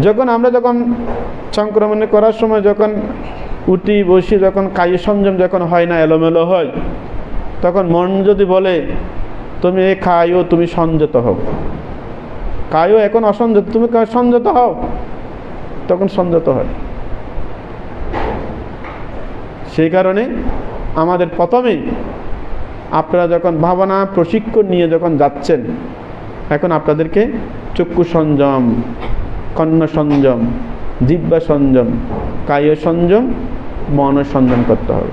যখন সংক্রমণ করার সময় যখন উঠি বসি, যখন কায়ু সংযম যখন হয় না, এলোমেলো হয়, তখন মন যদি বলে তুমি এই কায়ু তুমি সংযত হও, কায়ু এখন অসংযত, তুমি সংযত হও, তখন সংযত হয়। সেই কারণে আমাদের প্রথমেই আপনারা যখন ভাবনা প্রশিক্ষণ নিয়ে যখন যাচ্ছেন, এখন আপনাদেরকে চক্ষু সংযম, কর্ণ সংযম, জিহ্বা সংযম, কায় সংযম, মন সংযম করতে হবে।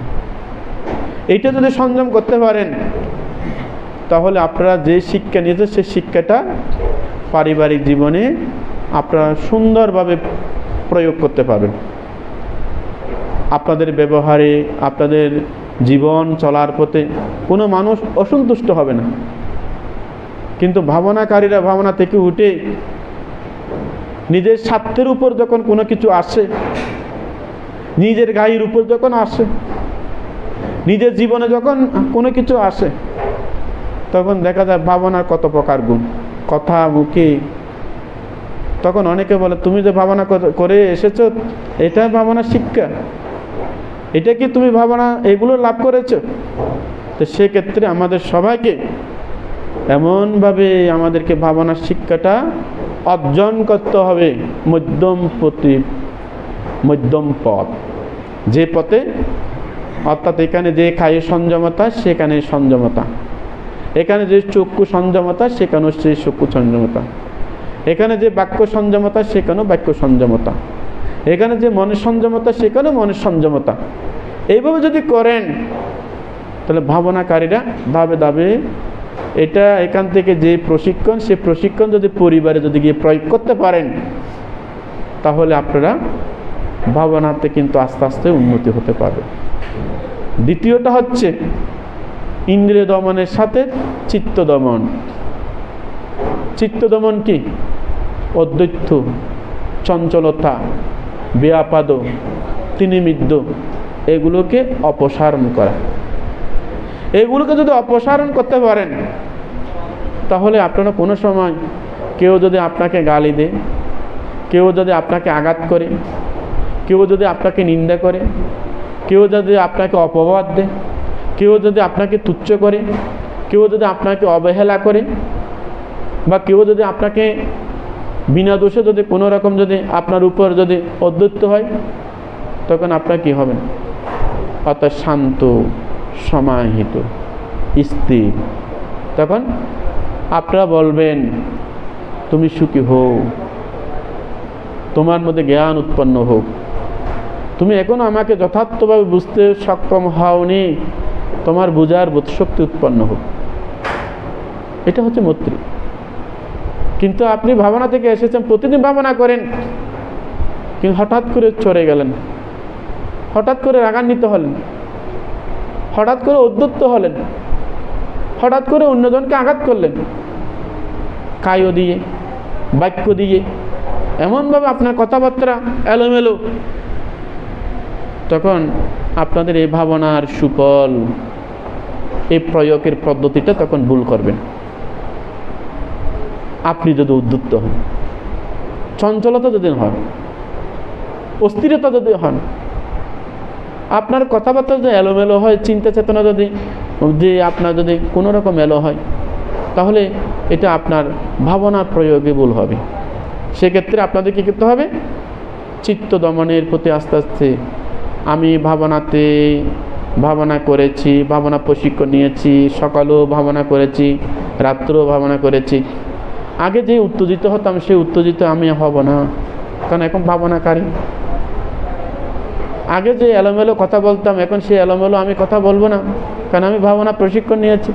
এইটা যদি সংযম করতে পারেন, তাহলে আপনারা যে শিক্ষা নিয়েছেন সেই শিক্ষাটা পারিবারিক জীবনে আপনারা সুন্দরভাবে প্রয়োগ করতে পারবেন। আপনাদের ব্যবহারে, আপনাদের জীবন চলার পথে কোনো মানুষ অসন্তুষ্ট হবে না। কিন্তু ভাবনাকারীরা ভাবনা থেকে উঠে নিজের স্বার্থের উপর যখন কোনো কিছু আসে, নিজের গায়ের উপর যখন আসে, নিজের জীবনে যখন কোনো কিছু আসে, তখন দেখা যায় ভাবনার কত প্রকার গুণ, কথা মুখে। তখন অনেকে বলে তুমি যে ভাবনা করে এসেছো, এটা ভাবনার শিক্ষা, এটা কি তুমি ভাবনা এগুলো লাভ করেছো? তো সেক্ষেত্রে আমাদের সবাইকে এমনভাবে আমাদেরকে ভাবনার শিক্ষাটা অর্জন করতে হবে, মধ্যম পথ, যে পথে, অর্থাৎ এখানে যে কায় সংযমতা সেখানে সংযমতা, এখানে যে চক্ষু সংযমতা সেখানেও সেই চক্ষু সংযমতা, এখানে যে বাক্য সংযমতা সেখানেও বাক্য সংযমতা, এখানে যে মনের সংযমতা সেখানেও মনের সংযমতা। এইভাবে যদি করেন, তাহলে ভাবনাকারীরা ধাপে ধাপে এটা এখান থেকে যে প্রশিক্ষণ, সে প্রশিক্ষণ যদি পরিবারে যদি গিয়ে প্রয়োগ করতে পারেন, তাহলে আপনারা ভাবনাতে কিন্তু আস্তে আস্তে উন্নতি হতে পারবে। দ্বিতীয়টা হচ্ছে ইন্দ্রিয় দমনের সাথে চিত্ত দমন। চিত্ত দমন কি? অদ্বৈত, চঞ্চলতা, ব্যাপাদ, তিনিমিদ্য, এগুলোকে অপসারণ করা। এগুলোকে যদি অপসারণ করতে পারেন, তাহলে আপনারা কোনো সময় কেউ যদি আপনাকে গালি দেয়, কেউ যদি আপনাকে আঘাত করে, কেউ যদি আপনাকে নিন্দা করে, কেউ যদি আপনাকে অপবাদ দেয়, কেউ যদি আপনাকে তুচ্ছ করে, কেউ যদি আপনাকে অবহেলা করে, বা কেউ যদি আপনাকে বিনা দোষে যদি কোনো রকম যদি আপনার উপর যদি অদ্বৈত হয়, তখন আপনার কি হবেন? অর্থাৎ শান্ত, সমাহিত, স্থির। তখন আপনারা বলবেন তুমি সুখী হও, তোমার মধ্যে জ্ঞান উৎপন্ন হোক, তুমি এখনো আমাকে যথার্থভাবে বুঝতে সক্ষম হওনি, তোমার বুঝার বোধশক্তি উৎপন্ন হোক। এটা হচ্ছে মৈত্রী। কিন্তু আপনি ভাবনা থেকে এসেছেন, প্রতিদিন ভাবনা করেন, কিন্তু হঠাৎ করে চড়ে গেলেন, হঠাৎ করে রাগান্বিত হলেন, হঠাৎ করে উদ্ধত্ত হলেন, হঠাৎ করে অন্যজনকে আঘাত করলেন, কায় দিয়ে, বাক্য দিয়ে, এমনভাবে আপনার কথাবার্তা এলোমেলো, তখন আপনাদের এই ভাবনার সুফল, এই প্রয়োগের পদ্ধতিটা তখন ভুল করবেন। আপনি যদি উদ্ধত্ত হন, চঞ্চলতা যদি হন, অস্থিরতা যদি হন, আপনার কথাবার্তা যদি এলোমেলো হয়, চিন্তা চেতনা যদি আপনার যদি কোনো রকম এলো হয়, তাহলে এটা আপনার ভাবনার প্রয়োগে ভুল হবে। সেক্ষেত্রে আপনাদের কী করতে হবে? চিত্ত দমনের প্রতি আস্তে আস্তে, আমি ভাবনা করেছি, ভাবনা প্রশিক্ষণ নিয়েছি, সকালেও ভাবনা করেছি, রাত্রেও ভাবনা করেছি। আগে যে উত্তেজিত হতাম, সেই উত্তেজিত আমি হব না, কারণ এখন ভাবনাকারী। আগে যে এলোমেলো কথা বলতাম, এখন সেই এলোমেলো আমি কথা বলবো না, কারণ আমি ভাবনা প্রশিক্ষণ নিয়েছি।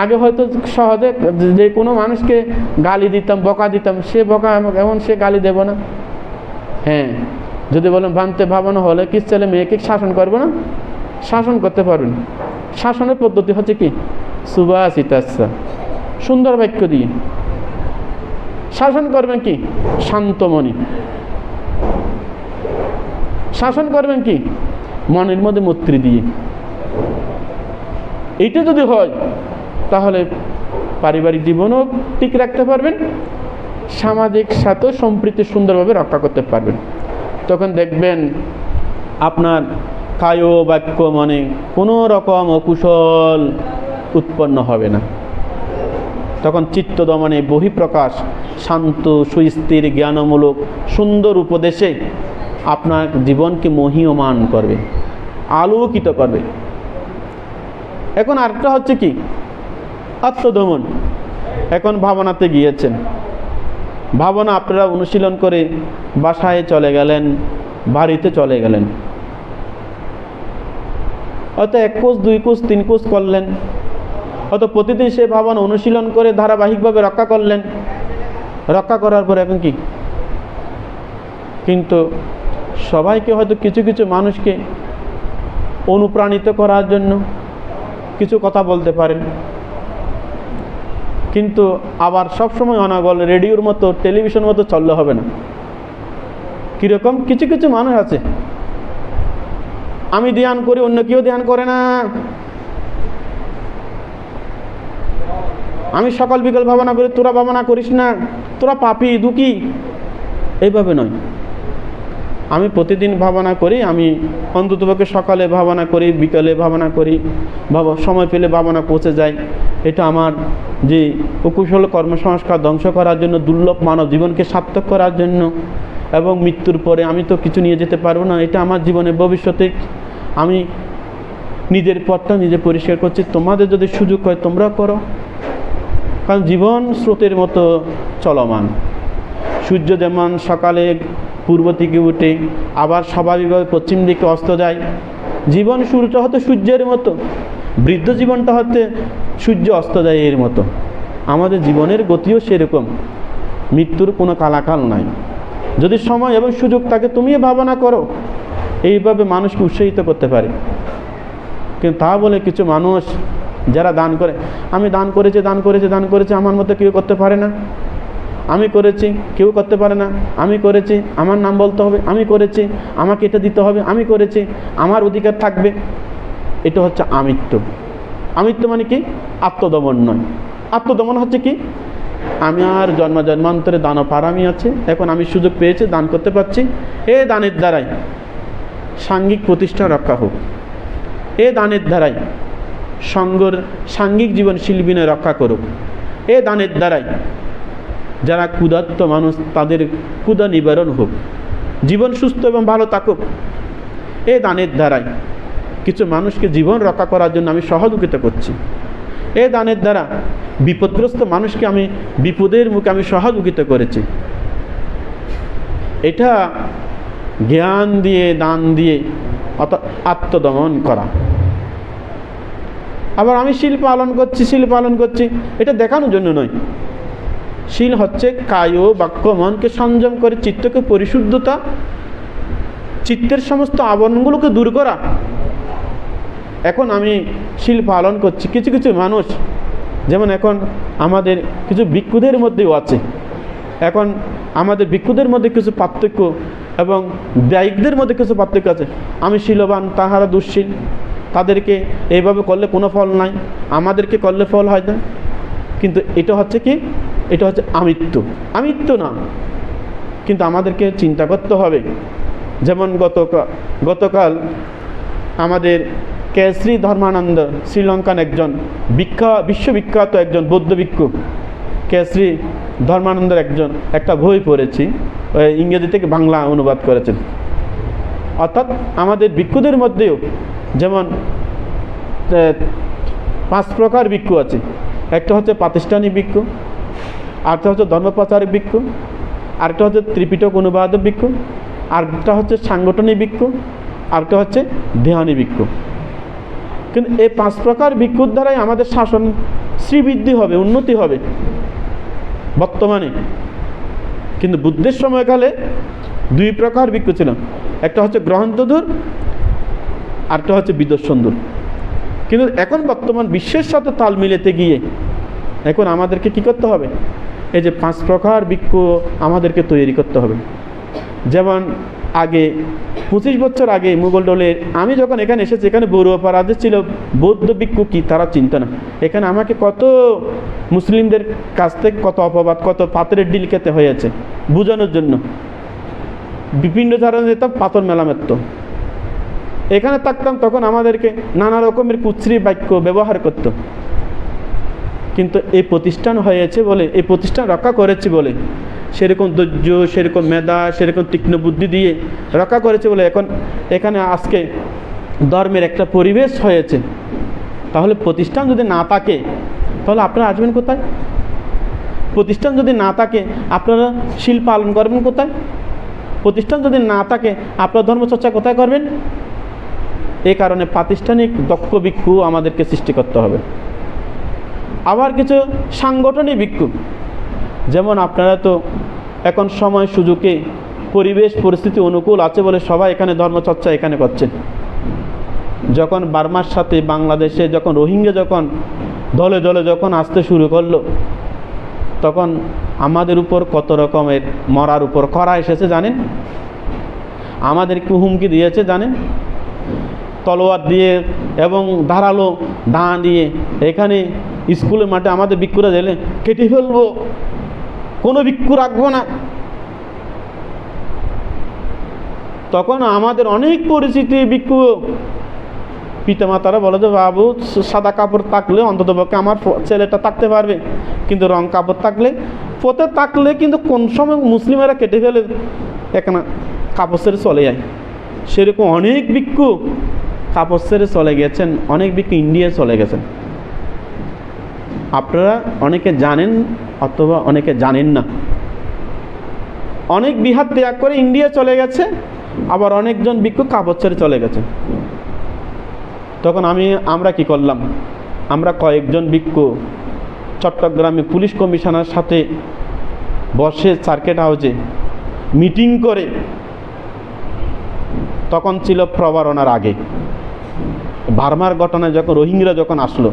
আগে হয়তো সহজে যে কোনো মানুষকে গালি দিতাম, বকা দিতাম, সে বকা এমন সে গালি দেব না। হ্যাঁ, যদি বলেন ভাঙতে ভাবানো হলে কি ছেলে মেয়েকে শাসন করবো না? শাসন করতে পারবেন। শাসনের পদ্ধতি হচ্ছে কি? সুভাষিতাচ্ছা, সুন্দর বাক্য দিয়ে শাসন করবেন। কি? শান্তমণি। শাসন করবেন কি? মনের মধ্যে মৈত্রী দিয়ে। এইটা যদি হয়, তাহলে পারিবারিক জীবনও ঠিক রাখতে পারবেন, সামাজিক সাথেও সম্প্রীতি সুন্দরভাবে রক্ষা করতে পারবেন। তখন দেখবেন আপনার কায় বাক্য মানে কোনো রকম অকুশল উৎপন্ন হবে না। তখন চিত্ত দমনে বহিঃপ্রকাশ শান্ত সুস্থির জ্ঞানমূলক সুন্দর উপদেশে আপনার জীবনকে মহীয়মান করবে, আলোকিত করবে। এখন আরেকটা হচ্ছে কি, আত্মদমন। এখন ভাবনাতে গিয়েছেন, ভাবনা আপনারা অনুশীলন করে বাসায় চলে গেলেন, বাড়িতে চলে গেলেন, হয়তো 1 কোষ 2 কোষ 3 কোষ করলেন, হয়তো প্রতিদিন সে ভাবনা অনুশীলন করে ধারাবাহিকভাবে রক্ষা করলেন। রক্ষা করার পর এখন কি, কিন্তু সবাইকে হয়তো কিছু কিছু মানুষকে অনুপ্রাণিত করার জন্য কিছু কথা বলতে পারেন, কিন্তু আবার সবসময় অনর্গল রেডিওর মতো টেলিভিশন মতো চললে হবে না। কীরকম কিছু কিছু মানুষ আছে, আমি ধ্যান করি অন্য কেউ ধ্যান করে না, আমি সকাল বিকাল ভাবনা করি তোরা ভাবনা করিস না, তোরা পাপী দুঃখী। এইভাবে নয়, আমি প্রতিদিন ভাবনা করি, আমি অন্ততপক্ষে সকালে ভাবনা করি, বিকালে ভাবনা করি, সময় পেলে ভাবনা পৌঁছে যাই। এটা আমার যে অকুশল কর্মসংস্কার ধ্বংস করার জন্য, দুর্লভ মানব জীবনকে সার্থক করার জন্য, এবং মৃত্যুর পরে আমি তো কিছু নিয়ে যেতে পারবো না, এটা আমার জীবনের ভবিষ্যতে আমি নিজের পথটা নিজে পরিষ্কার করছি। তোমাদের যদি সুযোগ হয় তোমরা করো, কারণ জীবন স্রোতের মতো চলমান। সূর্য যেমন সকালে পূর্ব দিকে উঠে আবার স্বাভাবিকভাবে পশ্চিম দিকে অস্ত যায়, জীবন শুরুটা হতে সূর্যের মতো, বৃদ্ধ জীবনটা হতে সূর্য অস্ত যায় এর মতো। আমাদের জীবনের গতিও সেরকম, মৃত্যুর কোনো কালাকাল নাই। যদি সময় এবং সুযোগ থাকে তুমিও ভাবনা করো, এইভাবে মানুষকে উৎসাহিত করতে পারে। কিন্তু তা বলে কিছু মানুষ যারা দান করে, আমি দান করেছি দান করেছি দান করেছি, আমার মতো কেউ করতে পারে না, আমি করেছি কেউ করতে পারে না, আমি করেছি আমার নাম বলতে হবে, আমি করেছি আমাকে এটা দিতে হবে, আমি করেছি আমার অধিকার থাকবে। এটা হচ্ছে আমিত্ব। আমিত্ব মানে কি? আত্মদমন নয়। আত্মদমন হচ্ছে কি, আমি আর জন্মান্তরে দান পারামি আছে, এখন আমি সুযোগ পেয়েছি দান করতে পারছি, এ দানের দ্বারাই সাঙ্গিক প্রতিষ্ঠা রক্ষা হোক, এ দানের দ্বারাই সঙ্গর সাঙ্গিক জীবন শিল্পীনে রক্ষা করুক, এ দানের দ্বারাই যারা ক্ষুধার্ত মানুষ তাদের ক্ষুধা নিবারণ হোক, জীবন সুস্থ এবং ভালো থাকুক। এ দানের দ্বারাই কিছু মানুষকে জীবন রক্ষা করার জন্য আমি সহযোগিতা করছি। এ দানের দ্বারা বিপদগ্রস্ত মানুষকে আমি বিপদের মুখে আমি সহযোগিতা করেছি। এটা জ্ঞান দিয়ে দান দিয়ে আত্মদমন করা। আবার আমি শীল পালন করছি এটা দেখানোর জন্য নয়। শীল হচ্ছে কায় বাক্য মনকে সংযম করে চিত্তকে পরিশুদ্ধতা, চিত্তের সমস্ত আবরণগুলোকে দূর করা। এখন আমি শীল পালন করছি, কিছু কিছু মানুষ যেমন এখন আমাদের কিছু ভিক্ষুদের মধ্যেও আছে, এখন আমাদের ভিক্ষুদের মধ্যে কিছু পার্থক্য এবং দায়িকদের মধ্যে কিছু পার্থক্য আছে। আমি শীলবান, তাহারা দুঃশীল, তাদেরকে এইভাবে করলে কোনো ফল নাই, আমাদেরকে করলে ফল হয় না। কিন্তু এটা হচ্ছে কি, এটা হচ্ছে আমিত্ব না। কিন্তু আমাদেরকে চিন্তা করতে হবে। যেমন গতকাল আমাদের কেশরী ধর্মানন্দ, শ্রীলঙ্কান একজন বিশ্ববিখ্যাত একজন বৌদ্ধ ভিক্ষু, কেশরী ধর্মানন্দের একটা বই পড়েছি, ইংরেজি থেকে বাংলা অনুবাদ করেছেন। অর্থাৎ আমাদের ভিক্ষুদের মধ্যেও যেমন 5 প্রকার ভিক্ষু আছে। একটা হচ্ছে প্রাতিষ্ঠানিক ভিক্ষু, আরেকটা হচ্ছে ধর্মপ্রচারক ভিক্ষু, আরেকটা হচ্ছে ত্রিপিটক অনুবাদক ভিক্ষু, আরেকটা হচ্ছে সাংগঠনিক ভিক্ষু, আরেকটা হচ্ছে ধ্যানী ভিক্ষু। কিন্তু এই 5 প্রকার ভিক্ষুর দ্বারাই আমাদের শাসন শ্রীবৃদ্ধি হবে, উন্নতি হবে বর্তমানে। কিন্তু বুদ্ধের সময়কালে 2 প্রকার ভিক্ষু ছিল, একটা হচ্ছে গ্রহণধুর, আরেকটা হচ্ছে বিদর্শনধুর। কিন্তু এখন বর্তমান বিশ্বের সাথে তাল মিলাতে গিয়ে এখন আমাদেরকে কি করতে হবে, এই যে 5 প্রকার ভিক্ষু আমাদেরকে তৈরি করতে হবে। যেমন আগে 25 বছর আগে মুঘল দলের আমি যখন এখানে এসেছি, এখানে বড়ুয়াপাড়াতে ছিল বৌদ্ধ ভিক্ষু কি তারা চিনত না। এখানে আমাকে কত মুসলিমদের কাছ থেকে কত অপবাদ, কত পাথরের ডিল খেতে হয়েছে বোঝানোর জন্য। বিভিন্ন ধরনের যেতাম, পাথর মেলা মারত। এখানে থাকতাম তখন আমাদেরকে নানা রকমের কুশ্রী বাক্য ব্যবহার করত। কিন্তু এই প্রতিষ্ঠান হয়েছে বলে, এই প্রতিষ্ঠান রক্ষা করেছি বলে, সেরকম ধৈর্য, সেরকম মেধা, সেরকম তীক্ষ্ণ বুদ্ধি দিয়ে রক্ষা করেছে বলে এখন এখানে আজকে ধর্মের একটা পরিবেশ হয়েছে। তাহলে প্রতিষ্ঠান যদি না থাকে তাহলে আপনারা আসবেন কোথায়? প্রতিষ্ঠান যদি না থাকে আপনারা শিল পালন করবেন কোথায়? প্রতিষ্ঠান যদি না থাকে আপনারা ধর্মচর্চা কোথায় করবেন? এই কারণে প্রাতিষ্ঠানিক দক্ষ ভিক্ষু আমাদেরকে সৃষ্টি করতে হবে। আবার কিছু সাংগঠনিক ভিক্ষু, যেমন আপনারা তো এখন সময় সুযোগে পরিবেশ পরিস্থিতি অনুকূল আছে বলে সবাই এখানে ধর্মচর্চা এখানে করছেন। যখন বার্মার সাথে বাংলাদেশে যখন রোহিঙ্গা যখন দলে দলে যখন আসতে শুরু করলো, তখন আমাদের উপর কত রকমের মরার উপর করা এসেছে জানেন? আমাদেরকে হুমকি দিয়েছে জানেন? তলোয়ার দিয়ে এবং ধারালো দা দিয়ে এখানে স্কুলের মাঠে আমাদের ভিক্ষুরা দিলে কেটে ফেলবো, কোনো ভিক্ষু রাখবো না। তখন আমাদের অনেক পরিচিতি ভিক্ষু পিতামাতারা বলে যে বাবু সাদা কাপড় থাকলে অন্তত পক্ষে আমার ছেলেটা থাকতে পারবে, কিন্তু রং কাপড় থাকলে পথে থাকলে কিন্তু কোন সময় মুসলিমেরা কেটে ফেলে এখানে কাপড় ছেড়ে চলে যায়। সেরকম অনেক ভিক্ষু কাপড় ছেড়ে চলে গেছেন, অনেক ভিক্ষু ইন্ডিয়ায় চলে গেছেন। আপনারা অনেকে জানেন অথবা অনেকে জানেন না, অনেক বিহার ত্যাগ করে ইন্ডিয়া চলে গেছে, আবার অনেকজন ভিক্ষু কাপড় ছেড়ে চলে গেছে। তখন আমরা কি করলাম? আমরা কয়েকজন ভিক্ষু চট্টগ্রামে পুলিশ কমিশনার সাথে বসে সার্কিট হাউসে মিটিং করে, তখন ছিল প্রবারণার আগে, বার্মার ঘটনায় যখন রোহিঙ্গা যখন আসলো,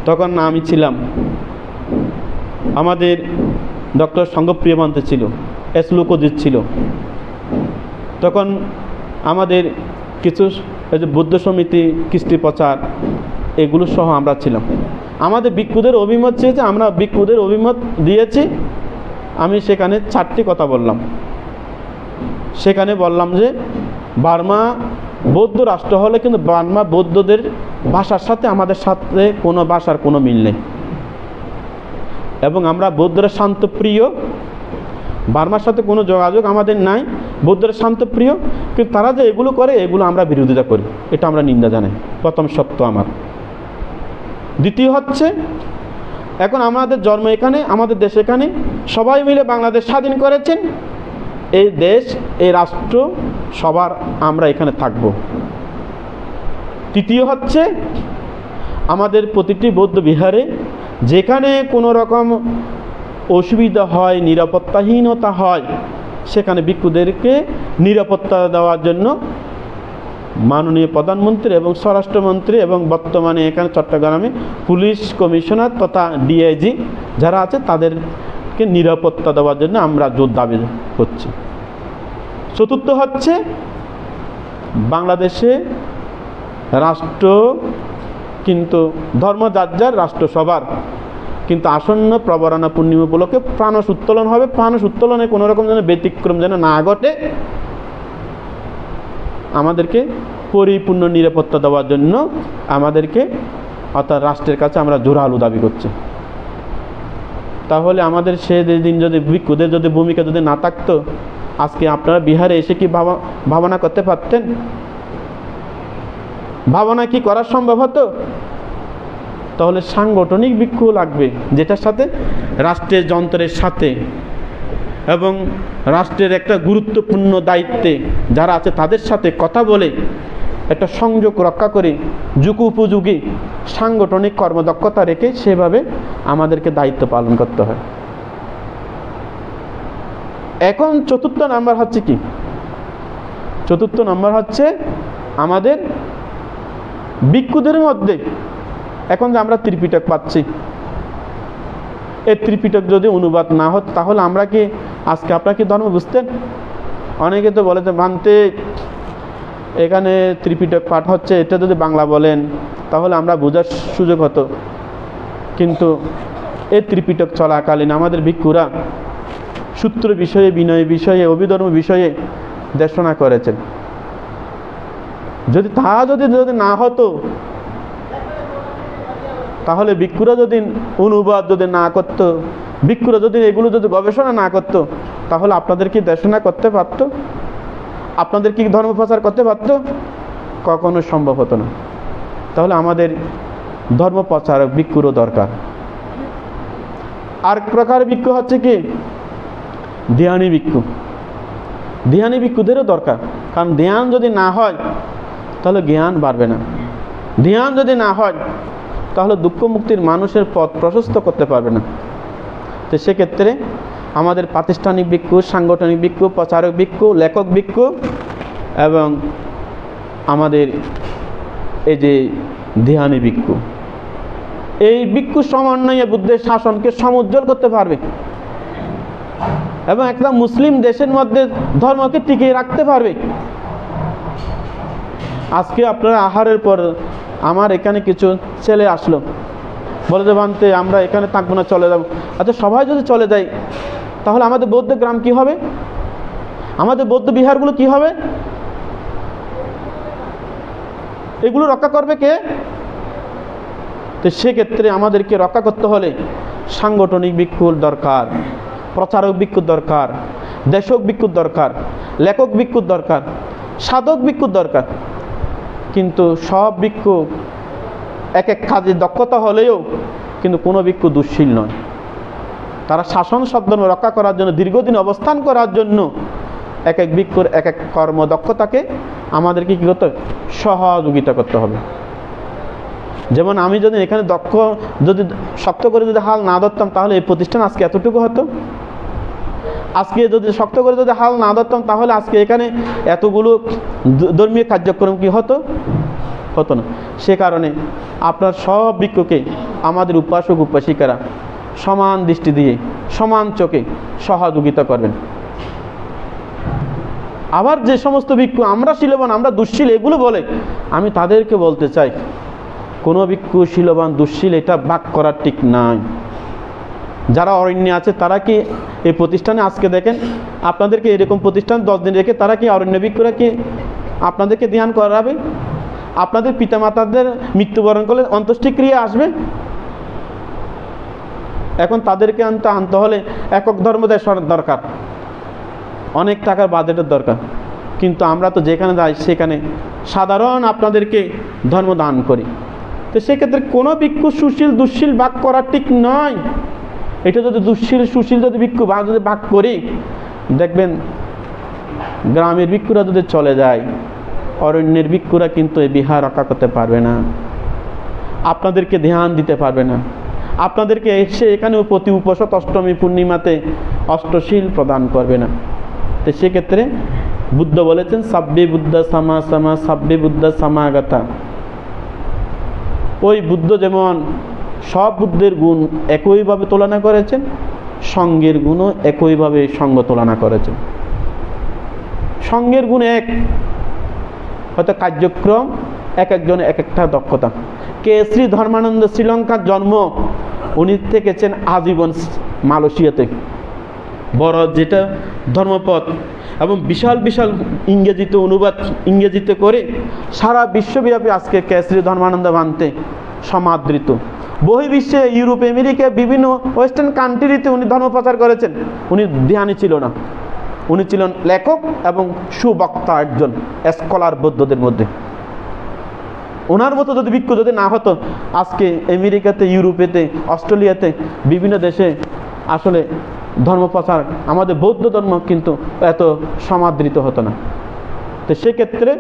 তখন আমি ছিলাম, আমাদের ডক্টর সঙ্গপ্রিয় মান্তে ছিল, এস লোকজিৎ ছিল, তখন আমাদের কিছু এই যে বৌদ্ধ সমিতি, কৃষ্টি প্রচার, এগুলো সহ আমরা ছিলাম। আমাদের ভিক্ষুদের অভিমত চেয়েছে, আমরা ভিক্ষুদের অভিমত দিয়েছি। আমি সেখানে 4টি কথা বললাম। সেখানে বললাম যে বার্মা বৌদ্ধ রাষ্ট্র হলে কিন্তু বার্মা বৌদ্ধদের ভাষার সাথে আমাদের সাথে কোনো ভাষার কোনো মিল নেই, এবং আমরা বৌদ্ধরা শান্তপ্রিয়, বার্মার সাথে কোনো যোগাযোগ আমাদের নাই, বৌদ্ধরা শান্তপ্রিয়, কিন্তু তারা যে এগুলো করে এগুলো আমরা বিরোধিতা করি, এটা আমরা নিন্দা জানাই। প্রথম সত্য আমার। দ্বিতীয় হচ্ছে, এখন আমাদের জন্ম এখানে, আমাদের দেশ এখানে, সবাই মিলে বাংলাদেশ স্বাধীন করেছেন, এই দেশ এই রাষ্ট্র সবার, আমরা এখানে থাকব। তৃতীয় হচ্ছে, আমাদের প্রতিটি বৌদ্ধ বিহারে যেখানে কোনো রকম অসুবিধা হয়, নিরাপত্তাহীনতা হয়, সেখানে ভিক্ষুদেরকে নিরাপত্তা দেওয়ার জন্য মাননীয় প্রধানমন্ত্রী এবং স্বরাষ্ট্রমন্ত্রী এবং বর্তমানে এখানে চট্টগ্রামে পুলিশ কমিশনার তথা ডিআইজি যারা আছে তাদেরকে নিরাপত্তা দেওয়ার জন্য আমরা জোর দাবি করছি। চতুর্থ হচ্ছে, বাংলাদেশে রাষ্ট্র কিন্তু ধর্ম যার যার, রাষ্ট্র সবার, কিন্তু আসন্ন প্রবরণা পূর্ণিমা উপলক্ষে প্রাণস উত্তোলন হবে। প্রাণস উত্তোলনে কোনো রকম যেন ব্যতিক্রম যেন না ঘটে, আমাদেরকে পরিপূর্ণ নিরাপত্তা দেওয়ার জন্য আমাদেরকে অর্থাৎ রাষ্ট্রের কাছে আমরা জোরালো দাবি করছি। তাহলে আমাদের সেদিন যদি ভিক্ষুদের যদি ভূমিকা যদি না থাকতো, আজকে আপনারা বিহারে এসে কি ভাবনা করতে পারতেন? ভাবনা কি করা সম্ভব হতো? তাহলে সাংগঠনিক ভিক্ষু লাগবে, যেটার সাথে রাষ্ট্রের যন্ত্রের সাথে এবং রাষ্ট্রের একটা গুরুত্বপূর্ণ দায়িত্বে যারা আছে তাদের সাথে কথা বলে একটা সংযোগ রক্ষা করে যুগোপযোগী সাংগঠনিক কর্মদক্ষতা রেখে সেভাবে আমাদেরকে দায়িত্ব পালন করতে হয়। এখন চতুর্থ নাম্বার হচ্ছে কি? চতুর্থ নাম্বার হচ্ছে আমাদের ভিক্ষুদের মধ্যে এখন যে আমরা ত্রিপিটক পাচ্ছি, এই ত্রিপিটক যদি অনুবাদ না হতো তাহলে আমরা কি আজকে আপনারা কি ধর্ম বুঝতেন? অনেকে তো বলে যে ভান্তে এখানে ত্রিপিটক পাঠ হচ্ছে, এটা যদি বাংলা বলেন তাহলে আমরা বোঝার সুযোগ হতো। কিন্তু এই ত্রিপিটক চলাকালীন আমাদের ভিক্ষুরা সূত্র বিষয়ে, বিনয় বিষয়ে, অভিধর্ম বিষয়ে দেশনা করেছেন। যদি যদি না হতো, তাহলে ভিক্ষুরা যদি অনুবাদ যদি না করত, ভিক্ষুরা যদি এগুলো যদি গবেষণা না করত, তাহলে আপনাদের কি দেশনা করতে পারত? আপনাদের কি ধর্ম প্রচার করতে পারত? কখনো সম্ভব হতো না। তাহলে আমাদের ধর্ম প্রচারক ভিক্ষুরও দরকার। আর প্রকার ভিক্ষু হচ্ছে কি ধ্যানী ভিক্ষু। ধ্যানী ভিক্ষুদেরও দরকার, কারণ ধ্যান যদি না হয় তাহলে জ্ঞান বাড়বে না। ধ্যান যদি না হয় তাহলে দুঃখ মুক্তির মানুষের পথ প্রশস্ত করতে পারবে না। তো সেক্ষেত্রে আমাদের প্রাতিষ্ঠানিক ভিক্ষু, সাংগঠনিক ভিক্ষু, প্রচারক ভিক্ষু, লেখক ভিক্ষু এবং আমাদের এই যে ধ্যানী ভিক্ষু, এই ভিক্ষু সমন্বয়ে বুদ্ধের শাসনকে সমুজ্জ্বল করতে পারবে এবং একটা মুসলিম দেশের মধ্যে ধর্মকে টিকিয়ে রাখতে পারবে। আজকে আপনারা আহারের পর আমার এখানে কিছু ছেলে আসলো, বলে যে ভান্তে আমরা এখানে থাকবো না, চলে যাবো। আচ্ছা, সবাই যদি চলে যায় তাহলে আমাদের বৌদ্ধ গ্রাম কি হবে? আমাদের বৌদ্ধ বিহারগুলো কি হবে? এগুলো রক্ষা করবে কে? তো সেক্ষেত্রে আমাদেরকে রক্ষা করতে হলে সাংগঠনিক ভিক্ষুর দরকার, প্রচারক ভিক্ষুর দরকার, দেশক ভিক্ষুর দরকার, লেখক ভিক্ষুর দরকার, সাধক ভিক্ষুর দরকার। কিন্তু সব ভিক্ষু এক এক কাজে দক্ষতা হলেও কিন্তু কোনো ভিক্ষু দুঃশীল নয়। তারা শাসন সদ্ধর্ম রক্ষা করার জন্য, দীর্ঘদিন অবস্থান করার জন্য এক এক ভিক্ষুর এক এক কর্ম দক্ষতাকে আমাদেরকে কী করতে হবে? সহযোগিতা করতে হবে। যেমন আমি যদি এখানে যদি শক্ত করে যদি হাল না ধরতাম তাহলে এই প্রতিষ্ঠান আজকে এতটুকু হতো। আজকে যদি শক্ত করে যদি হাল না ধরতাম তাহলে আজকে এখানে এতগুলো ধর্মীয় কার্যক্রম কি হতো? হতো না। সে কারণে আপনার সব ভিক্ষুকে আমাদের উপাসক উপাসিকারা সমান দৃষ্টি দিয়ে, সমান চোখে সহযোগিতা করবেন। আবার যে সমস্ত ভিক্ষু আমরা শীলবান, আমরা দুঃশীল এগুলো বলে, আমি তাদেরকে বলতে চাই কোনো ভিক্ষু শীলবান দুঃশীল এটা ভাগ করার ঠিক নাই। যারা অরণ্যে আছে তারা কি এই প্রতিষ্ঠানে আজকে দেখেন আপনাদেরকে এরকম প্রতিষ্ঠান 10 দিন রেখে তারা কি অরণ্য ভিক্ষুরা কি আপনাদেরকে ধ্যান করাবে? আপনাদের পিতামাতাদের মৃত্যুবরণ করলে অন্ত্যেষ্টিক্রিয়া আসবে। এখন তাদেরকে আনতে হলে একক ধর্ম দেশের দরকার, অনেক টাকার বাজেটের দরকার। কিন্তু আমরা তো যেখানে যাই সেখানে সাধারণ আপনাদেরকে ধর্ম দান করি। তো সেক্ষেত্রে কোনো ভিক্ষু সুশীল দুঃশীল ভাগ করা ঠিক নয়। এটা যদি দুঃশীল সুশীল যদি ভিক্ষু যদি ভাগ করি, দেখবেন গ্রামের ভিক্ষুরা যদি চলে যায়, অরণ্যের ভিক্ষুরা কিন্তু এই বিহার রক্ষা করতে পারবে না, আপনাদেরকে ধ্যান দিতে পারবে না, আপনাদেরকে এসে এখানেও প্রতি উপসৎ অষ্টমী পূর্ণিমাতে অষ্টশীল প্রদান করবে না। তো সেক্ষেত্রে বুদ্ধ বলেছেন সাব্বে বুদ্ধ সামা সামা সাব্বে বুদ্ধ সমাগতা। ওই বুদ্ধ যেমন সব বুদ্ধের গুণ একইভাবে তুলনা করেছেন, সঙ্গের গুণও একইভাবে সঙ্গ তুলনা করেছেন। সঙ্গের গুণ এক, হয়তো কার্যক্রম এক একজন এক একটা দক্ষতা। শ্রী ধর্মানন্দ শ্রীলঙ্কার জন্ম, উনি থেকেছেন আজীবন মালয়েশিয়াতে, বড় যেটা ধর্মপথ, এবং বিশাল বিশাল ইংরেজিতে অনুবাদ ইংরেজিতে করে সারা বিশ্বব্যাপী আজকে শ্রী ধর্মানন্দ ভান্তে সমাদৃত। বহির্বিশ্বে ইউরোপ আমেরিকা বিভিন্ন ওয়েস্টার্ন কান্ট্রিতে উনি ধর্ম প্রচার করেছেন। উনি ধ্যানী ছিল না, উনি ছিলেন লেখক এবং সুবক্তা, একজন স্কলার বৌদ্ধদের মধ্যে। ওনার মতো যদি ভিক্ষু যদি না হতো, আজকে আমেরিকাতে, ইউরোপেতে, অস্ট্রেলিয়াতে বিভিন্ন দেশে আসলে ধর্মপ্রচার আমাদের বৌদ্ধ ধর্ম কিন্তু এত সমাদৃত হতো না। তো সেক্ষেত্রে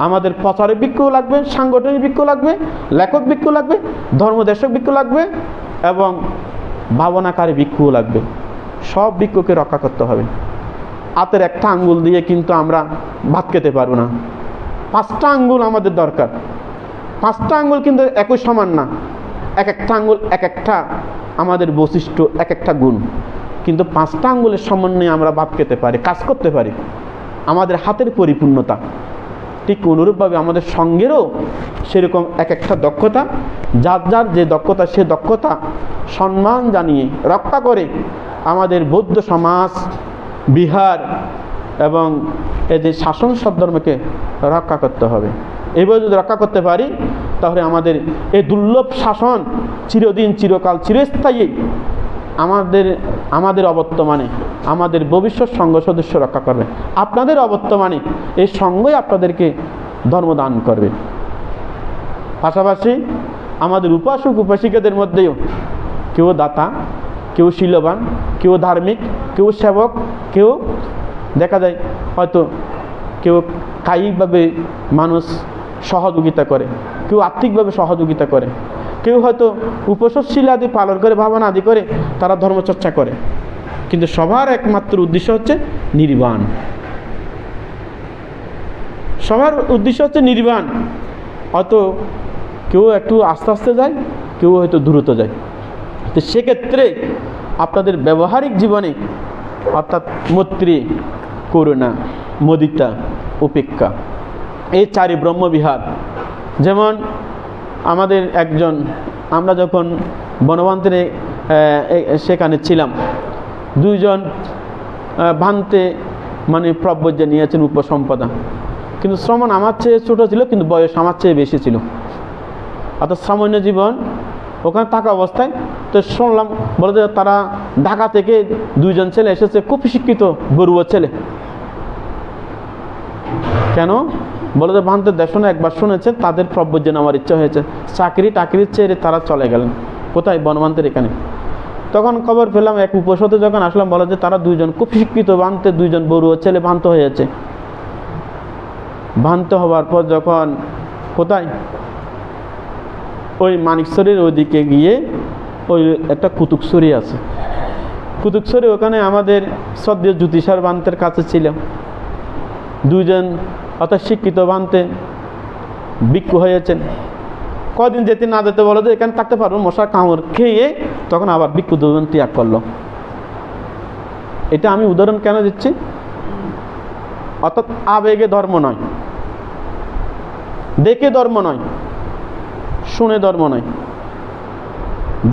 আমাদের প্রচারের ভিক্ষু লাগবে, সাংগঠনিক ভিক্ষু লাগবে, লেখক ভিক্ষু লাগবে, ধর্মদেশক ভিক্ষু লাগবে এবং ভাবনাকারী ভিক্ষু লাগবে। সব ভিক্ষুকে রক্ষা করতে হবে। হাতের একটা আঙ্গুল দিয়ে কিন্তু আমরা ভাত খেতে পারবো না, 5টা আঙ্গুল আমাদের দরকার। 5টা আঙ্গুল কিন্তু একই সমান না, এক একটা আঙ্গুল এক একটা আমাদের বৈশিষ্ট্য, এক একটা গুণ। কিন্তু 5টা আঙ্গুলের সমন্বয়ে আমরা ভাত খেতে পারি, কাজ করতে পারি। আমাদের হাতের পরিপূর্ণতা। ঠিক অনুরূপভাবে আমাদের সঙ্গেরও সেরকম এক একটা দক্ষতা, যার যার যে দক্ষতা সে দক্ষতা সম্মান জানিয়ে রক্ষা করে আমাদের বৌদ্ধ সমাজ, বিহার এবং এদের শাসন সদ্ধর্মকে রক্ষা করতে হবে। এইভাবে যদি রক্ষা করতে পারি তাহলে আমাদের এই দুর্লভ শাসন চিরদিন, চিরকাল, চিরস্থায়ী আমাদের অবর্তমানে আমাদের ভবিষ্যৎ সংঘ সদস্য রক্ষা করবে। আপনাদের অবর্তমানে এই সংঘই আপনাদেরকে ধর্মদান করবে। পাশাপাশি আমাদের উপাসক উপাসিকাদের মধ্যেও কেউ দাতা, কেউ শীলবান, কেউ ধার্মিক, কেউ সেবক, কেউ দেখা যায় হয়তো কেউ কায়িকভাবে মানুষ সহযোগিতা করে, কেউ আর্থিকভাবে সহযোগিতা করে, কেউ হয়তো উপসশীল আদি পালন করে, ভাবনা আদি করে তারা ধর্মচর্চা করে, কিন্তু সবার একমাত্র উদ্দেশ্য হচ্ছে নির্বাণ। সবার উদ্দেশ্য হচ্ছে নির্বাণ। হয়তো কেউ একটু আস্তে আস্তে যায়, কেউ হয়তো দ্রুত যায়। তো সেক্ষেত্রে আপনাদের ব্যবহারিক জীবনে অর্থাৎ মৈত্রী, করুণা, মুদিতা, উপেক্ষা, এই চারি ব্রহ্মবিহার। যেমন আমাদের একজন, আমরা যখন বনবান্তরে সেখানে ছিলাম, দুইজন ভান্তে মানে প্রব্রজ্ঞা নিয়েছেন উপসম্পদা, কিন্তু শ্রমণ আমার চেয়ে ছোটো ছিল, কিন্তু বয়স আমার চেয়ে বেশি ছিল। অর্থাৎ সামান্য জীবন ওখানে থাকা অবস্থায় তো শুনলাম বলে যে তারা ঢাকা থেকে দুইজন ছেলে এসেছে, খুব শিক্ষিত বড়ুয়া ছেলে। কেন বলে যে ভান্তের দেশনে একবার শুনেছে তাদের প্রব্রজ্ঞা নেওয়ার ইচ্ছা হয়েছে, চাকরি টাকরি ছেড়ে তারা চলে গেলেন। কোথায়? বনবান্তের এখানে। তখন খবর পেলাম, এক উপসতে যখন আসলাম বলে যে তারা দুইজন খুব শিক্ষিত ভান্তে, দুইজন বড়ুয়া ছেলে ভান্ত হয়েছে। ভান্ত হওয়ার পর যখন কোথায় ওই মানিকছড়ির ওইদিকে গিয়ে ওই একটা কুতুকছড়ি আছে, কুতুকছড়ি ওখানে আমাদের শ্রদ্ধেয় জ্যোতিষার ভান্তের কাছে ছিল। দুইজন অর্থাৎ শিক্ষিত ভান্তে ভিক্ষু হয়েছেন। কদিন যেতে না যেতে বলে যে এখানে থাকতে পারবো, মশার কামড় খেয়ে তখন আবার ভিক্ষু দুজন ত্যাগ করলো। এটা আমি উদাহরণ কেন দিচ্ছি? অর্থাৎ আবেগে ধর্ম নয়, দেখে ধর্ম নয়, শুনে ধর্ম নয়,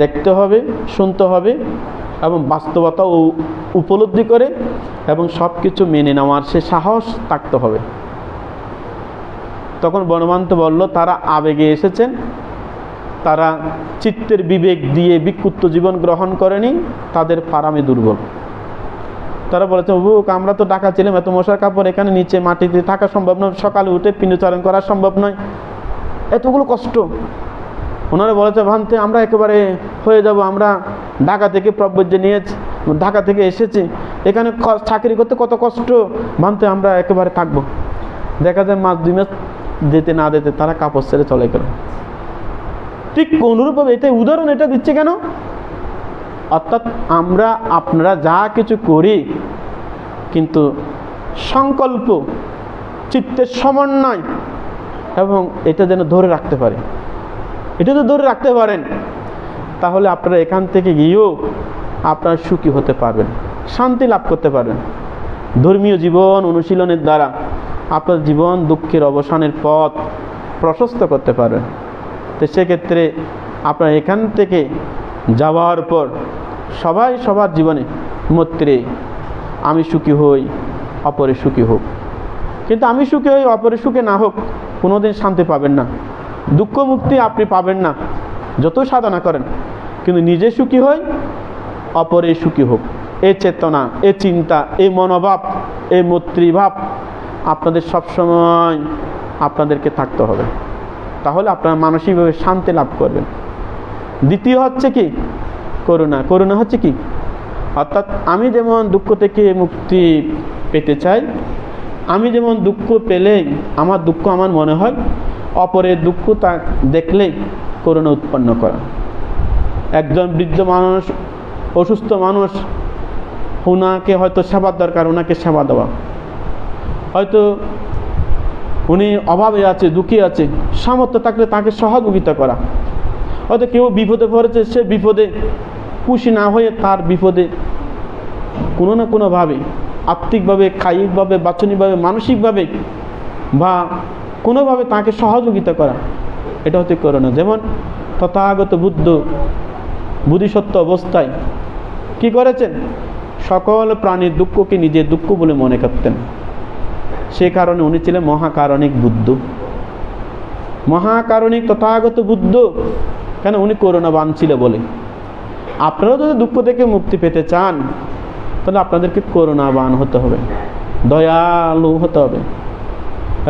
দেখতে হবে, শুনতে হবে এবং বাস্তবতা উপলব্ধি করে এবং সব কিছু মেনে নেওয়ার সে সাহস থাকতে হবে। তখন বনবান্ত বলল তারা আবেগে এসেছেন, তারা চিত্তের বিবেক দিয়ে বিক্ষুব্ধ জীবন গ্রহণ করেনি, তাদের পারামে দুর্বল। তারা বলেছে বুক আমরা তো ঢাকা ছিলাম, এত মশার কাপড় এখানে নিচে মাটিতে থাকা সম্ভব নয়, সকালে উঠে পিণ্ডচারণ করা সম্ভব নয়, এতগুলো কষ্ট। ওনারা বলেছে ভান্তে আমরা একেবারে হয়ে যাব, আমরা ঢাকা থেকে প্রব্রজ্ঞা নিয়েছি, ঢাকা থেকে এসেছি, এখানে চাকরি করতে কত কষ্ট, ভান্তে আমরা একেবারে থাকবো। দেখা যায় মাস 2 মাস যেতে না যেতে তারা কাপড় ছেড়ে চলে গেল। ঠিক অনুরূপভাবে এটাই উদাহরণ এটা দিচ্ছে কেন? অর্থাৎ আমরা আপনারা যা কিছু করি কিন্তু সংকল্প, চিত্তের সমন্বয় এবং এটা যেন ধরে রাখতে পারে, এটা তো ধরে রাখতে পারেন, তাহলে আপনারা এখান থেকে গিয়েও আপনারা সুখী হতে পারবেন, শান্তি লাভ করতে পারবেন। ধর্মীয় জীবন অনুশীলনের দ্বারা আপনার জীবন দুঃখের অবসানের পথ প্রশস্ত করতে পারবেন। তো সেক্ষেত্রে আপনার এখান থেকে যাওয়ার পর সবাই সবার জীবনে মৈত্রী, আমি সুখী হই, অপরে সুখী হোক। কিন্তু আমি সুখী হই, অপরে সুখী না হোক, কোনোদিন শান্তি পাবেন না, দুঃখ মুক্তি আপনি পাবেন না যত সাধনা করেন। কিন্তু নিজে সুখী হই, অপরে সুখী হোক, এই চেতনা, এই চিন্তা, এই মনোভাব, এই মৈত্রীভাব আপনাদের সবসময় আপনাদেরকে থাকতে হবে। তাহলে আপনারা মানসিকভাবে শান্তি লাভ করবেন। দ্বিতীয় হচ্ছে কি? করুণা। করুণা হচ্ছে কি? অর্থাৎ আমি যেমন দুঃখ থেকে মুক্তি পেতে চাই, আমি যেমন দুঃখ পেলে আমার দুঃখ আমার মনে হয়, অপরের দুঃখ তা দেখলে করুণা উৎপন্ন করা। একজন বৃদ্ধ মানুষ, অসুস্থ মানুষ, ওনাকে হয়তো সেবার দরকার, ওনাকে সেবা দেওয়া। হয়তো উনি অভাবে আছে, দুঃখী আছে, সামর্থ্য থাকলে তাকে সহযোগিতা করা। হয়তো কেউ বিপদে পড়েছে, সে বিপদে খুশি না হয়ে তার বিপদে কোনো না কোনোভাবে আত্মিকভাবে, কায়িকভাবে, বাচনিকভাবে, মানসিকভাবে বা কোনোভাবে তাকে সহযোগিতা করা, এটা হতে করোনা। যেমন তথাগত বুদ্ধ বোধিসত্ত্ব অবস্থায় কি করেছেন? সকল প্রাণীর দুঃখকে নিজের দুঃখ বলে মনে করতেন। সে কারণে উনি ছিলেন মহাকারণিক বুদ্ধ, মহাকারণিক তথাগত বুদ্ধ। কেন? উনি করুণাবান ছিল বলে। আপনারাও যদি দুঃখ থেকে মুক্তি পেতে চান তাহলে আপনাদেরকে করুণাবান হতে হবে, দয়ালু হতে হবে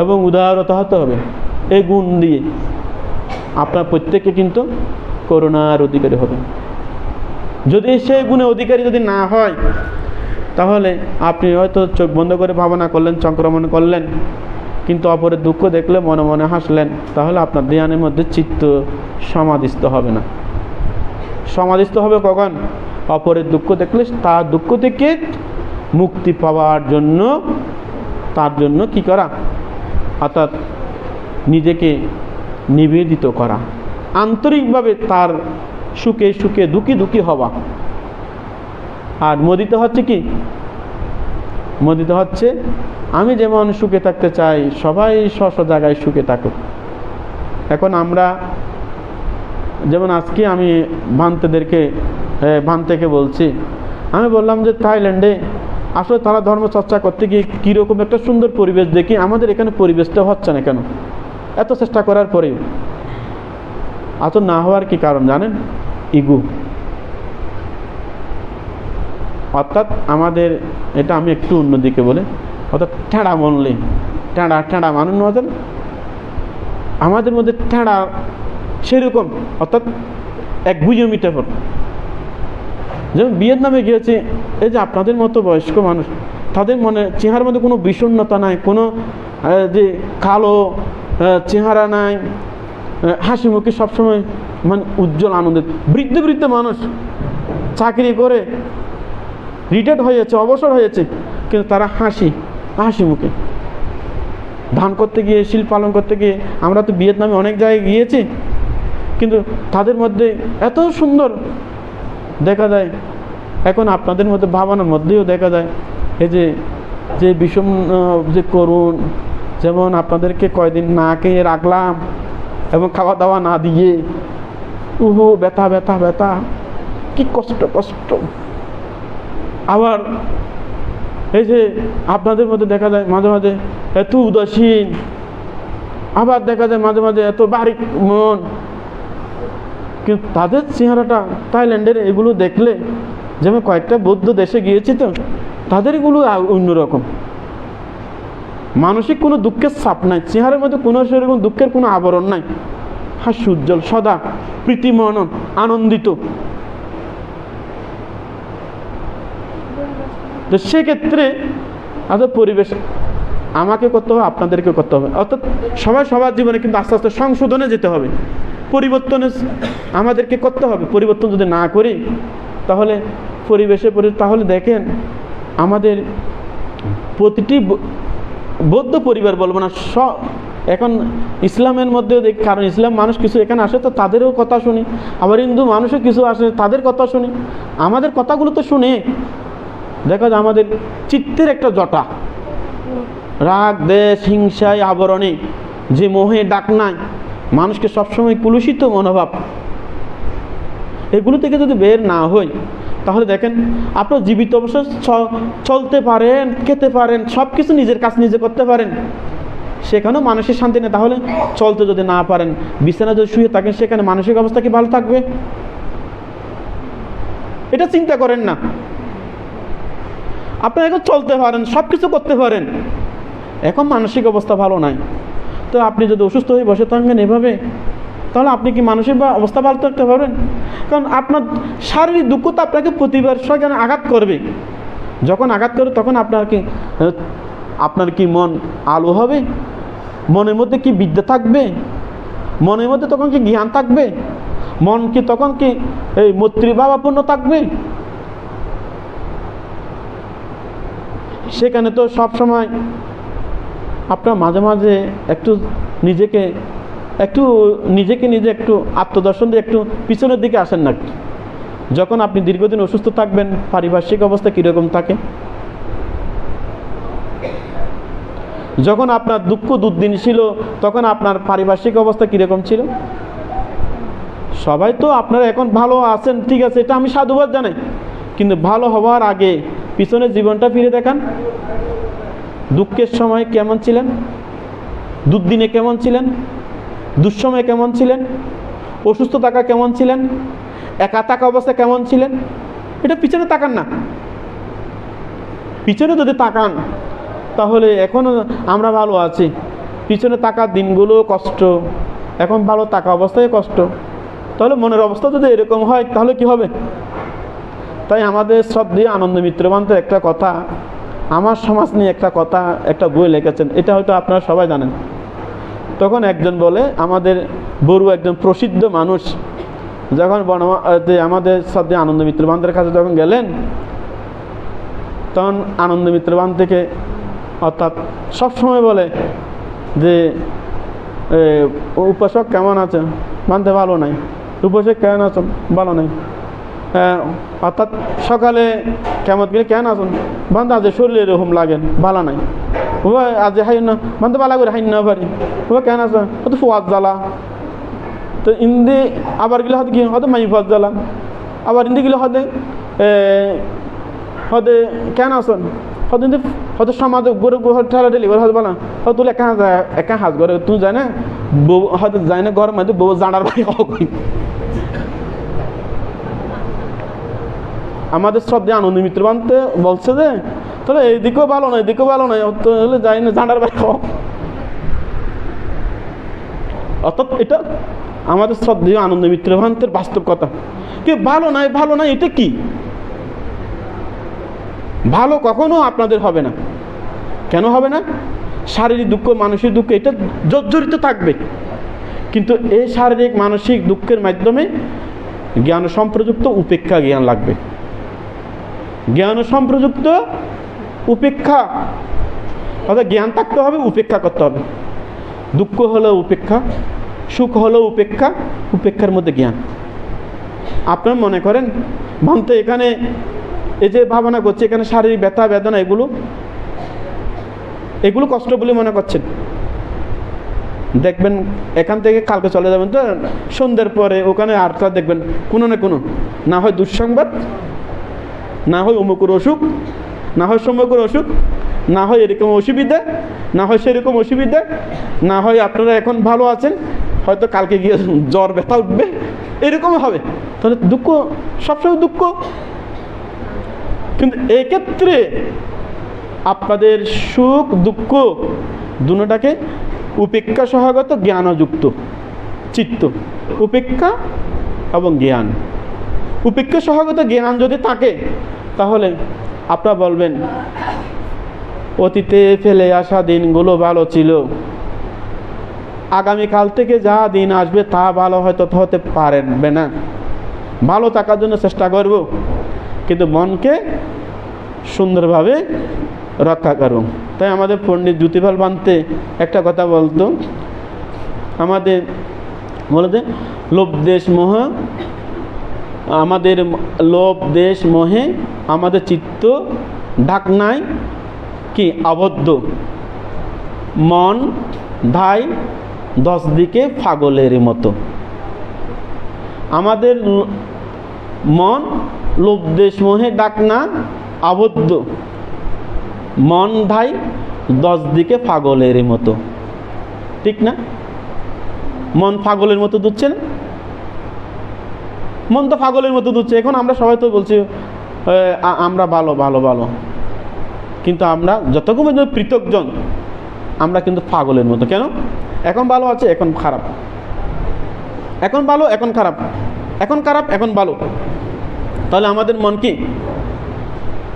এবং উদারতা হতে হবে। এই গুণ দিয়ে আপনার প্রত্যেকে কিন্তু করুণার অধিকারী হবে। যদি সেই গুণে অধিকারী যদি না হয় তাহলে আপনি হয়তো চোখ বন্ধ করে ভাবনা করলেন, সংক্রমণ করলেন, কিন্তু অপরের দুঃখ দেখলে মনে মনে হাসলেন, তাহলে আপনার ধ্যানের মধ্যে চিত্ত সমাধিস্থ হবে না। সমাধিস্থ হবে কখন? অপরের দুঃখ দেখলে তার দুঃখ থেকে মুক্তি পাওয়ার জন্য, তার জন্য কি করা? অর্থাৎ নিজেকে নিবেদিত করা, আন্তরিকভাবে তার সুখে সুখে, দুঃখী দুঃখী হওয়া। আর মোদিত হচ্ছে কি? মোদিত হচ্ছে আমি যেমন সুখে থাকতে চাই, সবাই স্ব জায়গায় সুখে থাকুক। এখন আমরা যেমন আজকে আমি ভান্তেকে বলছি, আমি বললাম যে থাইল্যান্ডে আসলে তারা ধর্ম চর্চা করতে গিয়ে কীরকম একটা সুন্দর পরিবেশ দেখি, আমাদের এখানে পরিবেশটা হচ্ছে না কেন? এত চেষ্টা করার পরেও এত না হওয়ার কি কারণ জানেন? ইগো। অর্থাৎ আমাদের, এটা আমি একটু অন্যদিকে বলে, অর্থাৎ ঠেঁড়া মনলে ঠেঁড়া মানুষ নয়, আমাদের মধ্যে ঠেঁড়া সেরকম, অর্থাৎ এক গুজমিটার পর। যেমন ভিয়েতনামে গিয়েছে, এই যে আপনাদের মতো বয়স্ক মানুষ, তাদের মনে চেহারার মধ্যে কোনো বিষণ্ণতা নাই, কোনো যে কালো চেহারা নাই, হাসি মুখে সবসময় মানে উজ্জ্বল আনন্দিত। বৃদ্ধ বৃদ্ধ মানুষ চাকরি করে রিটায়ার্ড হয়েছে, অবসর হয়েছে, কিন্তু তারা হাসি মুখে ধান করতে গিয়ে, শিল্প পালন করতে গিয়ে, আমরা তো ভিয়েতনামে অনেক জায়গায় গিয়েছি, কিন্তু তাদের মধ্যে এত সুন্দর দেখা যায়। এখন আপনাদের মধ্যে ভাবনার মধ্যেও দেখা যায় এই যে বিষম যে করুণ, যেমন আপনাদেরকে কয়দিন না খেয়ে রাখলাম এবং খাওয়া দাওয়া না দিয়ে, ব্যথা ব্যথা ব্যথা, কি কষ্ট। আবার এই যে আপনাদের মধ্যে দেখা যায় মাঝে মাঝে এত উদাসীন, আবার দেখা যায় মাঝে মাঝে এত বারিক মন। কিন্তু তাদের চেহারাটা, থাইল্যান্ডের এগুলো দেখলে, যেমন কয়েকটা বৌদ্ধ দেশে গিয়েছি তো, তাদের এগুলো অন্যরকম। মানসিক কোনো দুঃখের ছাপ নাই, চেহারার মধ্যে কোনো সেরকম দুঃখের কোনো আবরণ নাই, হাস্য উজ্জ্বল, সদা প্রীতিমন, আনন্দিত। তো সেক্ষেত্রে পরিবেশ আমাকে করতে হবে, আপনাদেরকে করতে হবে। অর্থাৎ সবাই সবার জীবনে কিন্তু আস্তে আস্তে সংশোধনে যেতে হবে, পরিবর্তনে আমাদেরকে করতে হবে। পরিবর্তন যদি না করি তাহলে পরিবেশে তাহলে দেখেন আমাদের প্রতিটি বৌদ্ধ পরিবার বলবো না, এখন ইসলামের মধ্যেও দেখি, কারণ ইসলাম মানুষ কিছু এখানে আসে তো তাদেরও কথা শুনি, আবার হিন্দু মানুষও কিছু আসে তাদের কথা শুনি। আমাদের কথাগুলো তো শুনে দেখা যায় আমাদের চিত্তের একটা জটা, রাগ দেশ হিংসায় আবরণে যে মোহে ডাকনায় মানুষকে সবসময় কুলুষিত মনোভাব, এগুলো থেকে যদি বের না হই তাহলে দেখেন আপনার জীবিত অবস্থায় চলতে পারেন, খেতে পারেন, সব কিছু নিজের কাজ নিজে করতে পারেন, সেখানেও মানসিক শান্তি নেই। তাহলে চলতে যদি না পারেন, বিছানা যদি শুয়ে থাকেন, সেখানে মানসিক অবস্থা কি ভালো থাকবে? এটা চিন্তা করেন না। আপনি এখন চলতে পারেন, সব কিছু করতে পারেন, এখন মানসিক অবস্থা ভালো নাই, তো আপনি যদি অসুস্থ হয়ে বসে থাকেন এভাবে, তাহলে আপনি কি মানসিক অবস্থা ভালো থাকতে পারবেন? কারণ আপনার শারীরিক দুঃখ তো আপনাকে প্রতিবার সেখানে আঘাত করবে। যখন আঘাত করবে তখন আপনার কি মন আলো হবে? মনের মধ্যে কি বিদ্যা থাকবে? মনের মধ্যে তখন কি জ্ঞান থাকবে? মন কি তখন কি এই মৈত্রীভাবাপূর্ণ থাকবে? সেখানে তো সব সময় আপনার মাঝে মাঝে একটু নিজে একটু আত্মদর্শন দিয়ে একটু পিছনের দিকে আসেন না। যখন আপনি দীর্ঘদিন অসুস্থ থাকবেন, পারিপার্শ্বিক অবস্থা কীরকম থাকে? যখন আপনার দুঃখ দুর্দিন ছিল তখন আপনার পারিপার্শ্বিক অবস্থা কীরকম ছিল? সবাই তো আপনারা এখন ভালো আছেন, ঠিক আছে, এটা আমি সাধুবাদ জানাই, কিন্তু ভালো হওয়ার আগে পিছনের জীবনটা ফিরে দেখান। দুঃখের সময় কেমন ছিলেন? দুর্দিনে কেমন ছিলেন? দুঃসময়ে কেমন ছিলেন? অসুস্থ থাকা কেমন ছিলেন? একা থাকা অবস্থা কেমন ছিলেন? এটা পিছনে তাকান না। পিছনে যদি তাকান তাহলে এখনও আমরা ভালো আছি, পিছনে তাকার দিনগুলো কষ্ট, এখন ভালো থাকা অবস্থায় কষ্ট, তাহলে মনের অবস্থা যদি এরকম হয় তাহলে কি হবে? তাই আমাদের শ্রদ্ধেয় আনন্দ মিত্রবান্তের একটা কথা, আমার সমাজ নিয়ে একটা কথা, একটা বই লিখেছেন, এটা হয়তো আপনারা সবাই জানেন। তখন একজন বলে, আমাদের বড়ুয়া একজন প্রসিদ্ধ মানুষ যখন আমাদের শ্রদ্ধেয় আনন্দ মিত্রবান্তের কাছে যখন গেলেন, তখন আনন্দ মিত্রবান থেকে, অর্থাৎ সবসময় বলে যে উপাসক কেমন আছে? বানতে ভালো নাই। উপাসক কেমন আছেন? ভালো নাই। অর্থাৎ সকালে কেমন গেলে কেন আসুন? বান্ধব আজ শরীরে এরকম লাগেন, ভালো নাই। ও আজ হাই না বান্ধব ভালো করে হাই না পারি। ও কেন আসেন? হয়তো ফোয়াজ জ্বালা। তো ইন্দি আবার গেলে হয়তো কি হয়তো মাই ফোয়াজ জ্বালা। আবার ইন্দি গেলে হয়তো হয়তো কেন আসেন? হয়তো হয়তো সমাজ গরু ঠেলা ঠেলি হয়তো বলা হয়তো তুলে একা হাজ করে তুমি যায় না বউ, হয়তো যায় না ঘরের মধ্যে বউ জানার ভাই কই। আমাদের শ্রদ্ধে আনন্দ মিত্র বানতে বলছে যে তাহলে এইদিকেও ভালো নয়, এদিকেও ভালো নয়, তাহলে যাই না জানার ভাই খাও। অর্থাৎ এটা আমাদের শ্রদ্ধেয় আনন্দ মিত্র ভান্তের বাস্তব কথা। কি ভালো নাই, ভালো নাই, এটা কি? ভালো কখনো আপনাদের হবে না। কেন হবে না? শারীরিক দুঃখ, মানসিক দুঃখ, এটা জর্জরিত থাকবে, কিন্তু এই শারীরিক মানসিক দুঃখের মাধ্যমে জ্ঞান সম্প্রযুক্ত উপেক্ষা জ্ঞান লাগবে। জ্ঞান সম্প্রযুক্ত উপেক্ষা, অর্থাৎ জ্ঞান থাকতে হবে, উপেক্ষা করতে হবে। দুঃখ হলো উপেক্ষা, সুখ হলো উপেক্ষা, উপেক্ষার মধ্যে জ্ঞান। আপনারা মনে করেন ভাবতে এখানে এই যে ভাবনা করছে, এখানে শারীরিক ব্যথা বেদনা এগুলো কষ্ট বলে মনে করছেন। দেখবেন এখান থেকে কালকে চলে যাবেন তো সন্ধ্যের পরে ওখানে আরটা দেখবেন কোনো না কোনো, না হয় দুঃসংবাদ, না হয় অমুকের অসুখ, না হয় সমুকের অসুখ, না হয় এরকম অসুবিধা, না হয় সেরকম অসুবিধা, না হয় আপনারা এখন ভালো আছেন, হয়তো কালকে গিয়ে জ্বর ব্যথা উঠবে, এরকম হবে। তাহলে দুঃখ, সবসময় দুঃখ। কিন্তু এক্ষেত্রে আপনাদের সুখ দুঃখ দুটোটাকে উপেক্ষা সহগত জ্ঞানযুক্ত চিত্ত, উপেক্ষা এবং জ্ঞান। উপেক্ষা সহগত জ্ঞান যদি থাকে তাহলে আপনারা বলবেন অতীতে ফেলে আসা দিনগুলো ভালো ছিল, আগামীকাল থেকে যা দিন আসবে তা ভালো হয়তো হতে পারবে না, ভালো থাকার জন্য চেষ্টা করব, কিন্তু মনকে সুন্দরভাবে রক্ষা করব। তাই আমাদের পণ্ডিত জ্যোতিপাল বান্তে একটা কথা বলতো, আমাদের বলতে লোভ দেশ মোহ, আমাদের লোভ দেশ মোহে আমাদের চিত্ত ঢাকনায় কি আবদ্ধ, মন ধাই 10 দিকে পাগলের মতো। আমাদের মন লোভ দেশ মোহে ঢাকনা আবদ্ধ, মন ধাই 10 দিকে পাগলের মতো। ঠিক না? মন পাগলের মতো দুচ্ছে না? মন তো পাগলের মতো দুচ্ছে। এখন আমরা সবাই তো বলছি আমরা ভালো ভালো ভালো, কিন্তু আমরা যতক্ষণ পৃথকজন আমরা কিন্তু পাগলের মতো। কেন? এখন ভালো আছে, এখন খারাপ, এখন ভালো, এখন খারাপ, এখন খারাপ, এখন ভালো। তাহলে আমাদের মন কি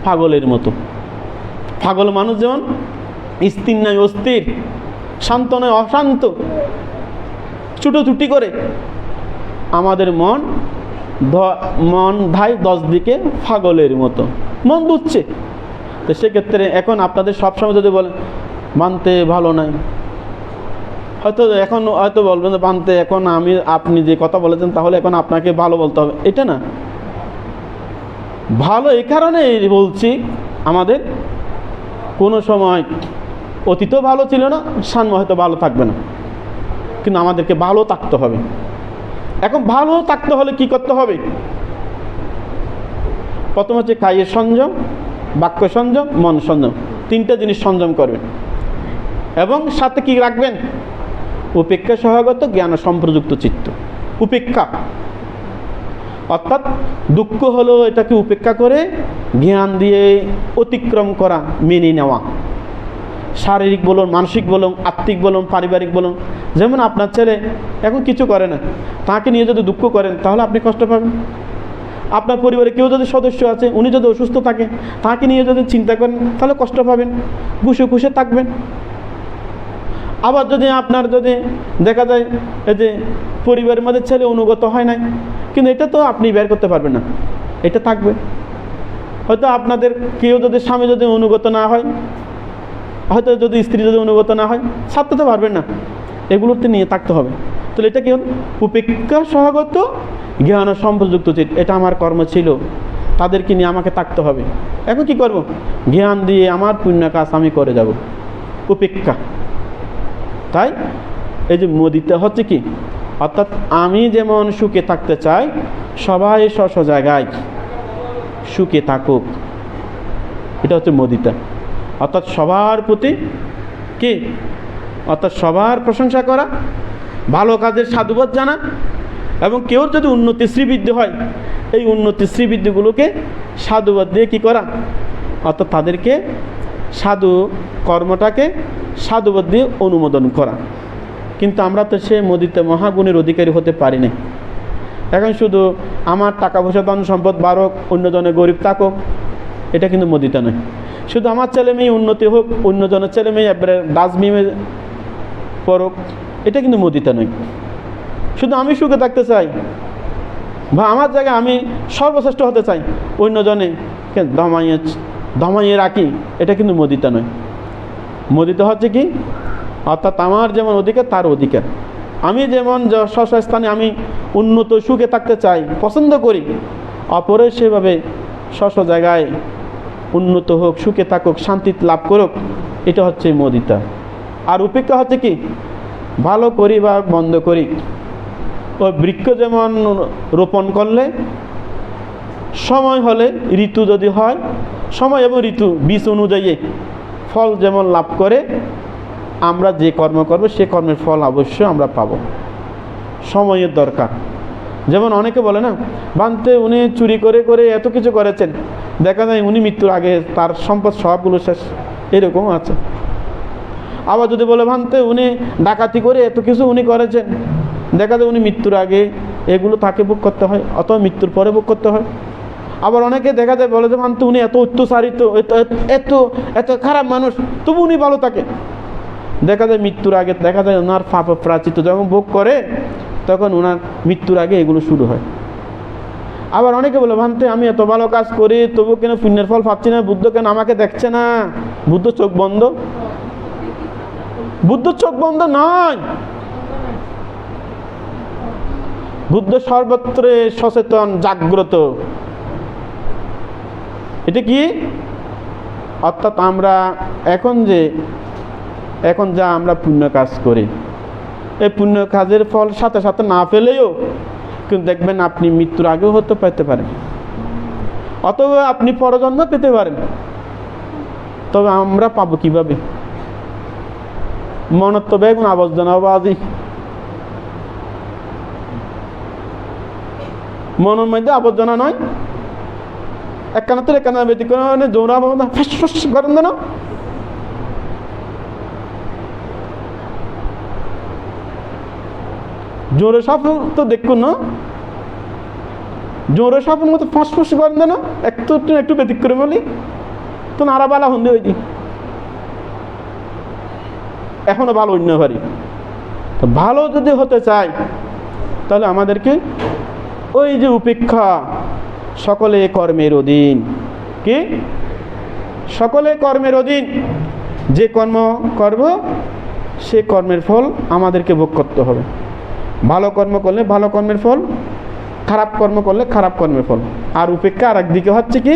পাগলের মতো। পাগল মানুষ যেমন স্থির নয় অস্থির, শান্ত নয় অশান্ত, ছুটোছুটি করে, আমাদের মন ধাই 10 দিকে পাগলের মতো, মন দুচ্ছে। তো সেক্ষেত্রে এখন আপনাদের সবসময় যদি বলেন মানতে ভালো নাই, হয়তো এখন হয়তো বলবেন মানতে এখন আপনি যে কথা বলেছেন তাহলে এখন আপনাকে ভালো বলতে হবে, এটা না। ভালো এই কারণে বলছি, আমাদের কোনো সময় অতীতও ভালো ছিল না, সামনে হয়তো ভালো থাকবে না, কিন্তু আমাদেরকে ভালো থাকতে হবে। এখন ভালো থাকতে হলে কি করতে হবে? প্রথম হচ্ছে কায়ের সংযম, বাক্য সংযম, মন সংযম, তিনটা জিনিস সংযম করবেন। এবং সাথে কি রাখবেন? উপেক্ষা সহগত জ্ঞান সম্প্রযুক্ত চিত্ত। উপেক্ষা অর্থাৎ দুঃখ হলো এটাকে উপেক্ষা করে জ্ঞান দিয়ে অতিক্রম করা, মেনে নেওয়া। শারীরিক বলুন, মানসিক বলুন, আত্মিক বলুন, পারিবারিক বলুন। যেমন আপনার ছেলে এখন কিছু করে না, তাকে নিয়ে যদি দুঃখ করেন তাহলে আপনি কষ্ট পাবেন। আপনার পরিবারে কেউ যদি সদস্য আছে, উনি যদি অসুস্থ থাকে, তাকে নিয়ে যদি চিন্তা করেন তাহলে কষ্ট পাবেন, ঘুষে ঘুষে থাকবেন। আবার যদি আপনার যদি দেখা যায় এই যে পরিবারের মধ্যে ছেলে অনুগত হয় নাই, কিন্তু এটা তো আপনি বের করতে পারবেন না, এটা থাকবে। হয়তো আপনাদের কেউ যদি স্বামী যদি অনুগত না হয়, হয়তো যদি স্ত্রী যদি অনুগত না হয়, ছাড়তে তো পারবেন না, এগুলোতে নিয়ে থাকতে হবে। তাহলে এটা কি হল? উপেক্ষা সহগত জ্ঞান সম্প্রযুক্ত চিত। এটা আমার কর্ম ছিল, তাদেরকে নিয়ে আমাকে থাকতে হবে। এখন কি করব? জ্ঞান দিয়ে আমার পুণ্য কাজ আমি করে যাব, উপেক্ষা। তাই এই যে মুদিতা হচ্ছে কি, অর্থাৎ আমি যেমন সুখে থাকতে চাই, সবাই স্ব জায়গায় সুখে থাকুক, এটা হচ্ছে মুদিতা। অর্থাৎ সবার প্রতি কি, অর্থাৎ সবার প্রশংসা করা, ভালো কাজের সাধুবাদ জানা, এবং কেউ যদি উন্নতি শ্রীবৃদ্ধি হয়, এই উন্নতি শ্রীবৃদ্ধিগুলোকে সাধুবাদ দিয়ে কি করা, অর্থাৎ তাদেরকে সাধু কর্মটাকে সাধুবাদ দিয়ে অনুমোদন করা। কিন্তু আমরা তো সে মুদিতা মহাগুণের অধিকারী হতে পারি না। এখন শুধু আমার টাকা পয়সা ধন সম্পদ বাড়ক, অন্যজনের গরিব থাকুক, এটা কিন্তু মুদিতা নয়। শুধু আমার ছেলে মেয়ে উন্নতি হোক, অন্যজনের ছেলে মেয়ে একবারে ডাস্টবিনে পড়ুক, এটা কিন্তু মুদিতা নয়। শুধু আমি সুখে থাকতে চাই বা আমার জায়গায় আমি সর্বশ্রেষ্ঠ হতে চাই, অন্যজনে দমাইয়ে রাখি, এটা কিন্তু মুদিতা নয়। মুদিতা হচ্ছে কি, অর্থাৎ আমার যেমন অধিকার তার অধিকার। আমি যেমন স্বস্থানে আমি উন্নত সুখে থাকতে চাই, পছন্দ করি, অপরে সেভাবে স্ব জায়গায় উন্নত হোক, সুখে থাকুক, শান্তি লাভ করুক, এটা হচ্ছে মুদিতা। আর উপেক্ষা হচ্ছে কি, ভালো করি বা বন্ধ করি। ওই বৃক্ষ যেমন রোপণ করলে সময় হলে, ঋতু যদি হয়, সময় এবং ঋতু বীজ অনুযায়ী ফল যেমন লাভ করে, আমরা যে কর্ম করব সে কর্মের ফল অবশ্যই আমরা পাব। সময়ের দরকার। যেমন অনেকে বলে না, বানতে উনি চুরি করে করে এত কিছু করেছেন, দেখা যায় উনি মৃত্যুর আগে তার সম্পদ সবগুলো শেষ, এরকম আছে। আবার যদি বলে ভানতে উনি ডাকাতি করে এত কিছু উনি করেছেন, দেখা যায় উনি মৃত্যুর আগে এগুলো তাকে ভোগ করতে হয়, অথবা মৃত্যুর পরে ভোগ করতে হয়। আবার অনেকে দেখা যায় বলে যে ভানতে উনি এত অত্যাচারিত, এত এত খারাপ মানুষ, তবু উনি ভালো থাকে। দেখা যায় মৃত্যুর আগে দেখা যায় ওনার পাপ প্রাচিত যখন ভোগ করে, তখন ওনার মৃত্যুর আগে এগুলো শুরু হয়। আবার অনেকে বলে ভানতে আমি এত ভালো কাজ করি, তবু কেন পুণ্যের ফল পাচ্ছি না, বুদ্ধ কেন আমাকে দেখছে না? বুদ্ধ চোখ বন্ধ? বুদ্ধ চোখ বন্ধ নয়, বুদ্ধ সর্বত্রে সচেতন, জাগ্রত। এটা কি, অর্থাৎ আমরা এখন যা আমরা পুণ্য কাজ করি, এই পুণ্য কাজের ফল সাথে সাথে না পেলেও কিন্তু দেখবেন আপনি মৃত্যুর আগেও হতে পেতে পারেন, অথবা আপনি পরজন্ম পেতে পারেন। তবে আমরা পাবো কিভাবে? মনত্ব বেগুন আবর্জনাবাজি, মনের মধ্যে আবর্জনা নয়, একখানা তো একখানা ব্যতিক্রমে জোরা ফেস করেন না। জোরে সাপ তো দেখুন না, জোরে সাপের মতো ফাঁস করেন না, একটু ব্যতিক্রম হলি তো নারা বালা হন্দে হয়ে দি, এখনো ভালো অন্য ভারি। ভালো যদি হতে চাই তাহলে আমাদেরকে ওই যে উপেক্ষা, সকলে কর্মের অধীন। কি? সকলে কর্মের অধীন। যে কর্ম করব সে কর্মের ফল আমাদেরকে ভোগ করতে হবে। ভালো কর্ম করলে ভালো কর্মের ফল, খারাপ কর্ম করলে খারাপ কর্মের ফল। আর উপেক্ষা আর একদিকে হচ্ছে কি,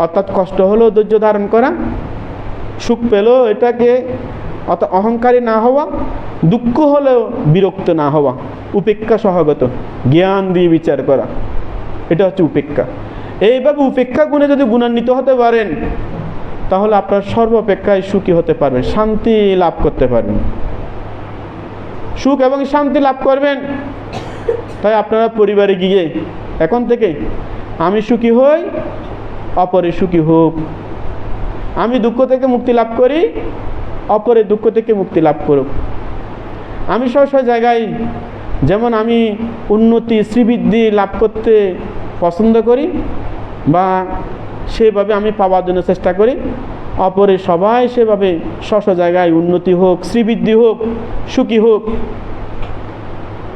অর্থাৎ কষ্ট হলেও ধৈর্য ধারণ করা, সুখ পেলেও এটাকে অত অহংকারী না হওয়া, দুঃখ হলেও বিরক্ত না হওয়া, উপেক্ষা সহগত, জ্ঞান দিয়ে বিচার করা, এটা হচ্ছে উপেক্ষা। এইভাবে উপেক্ষা গুণে যদি গুণান্বিত হতে পারেন তাহলে আপনার সর্বাপেক্ষায় সুখী হতে পারবেন, শান্তি লাভ করতে পারবেন, সুখ এবং শান্তি লাভ করবেন। তাই আপনারা পরিবারে গিয়ে এখন থেকে আমি সুখী হই, অপরে সুখী হোক, আমি দুঃখ থেকে মুক্তি লাভ করি, অপরের দুঃখ থেকে মুক্তি লাভ করুক। আমি সব জায়গায় যেমন আমি উন্নতি শ্রীবৃদ্ধি লাভ করতে পছন্দ করি বা সেভাবে আমি পাওয়ার জন্য চেষ্টা করি, অপরে সবাই সেভাবে স্ব জায়গায় উন্নতি হোক, শ্রীবৃদ্ধি হোক, সুখী হোক।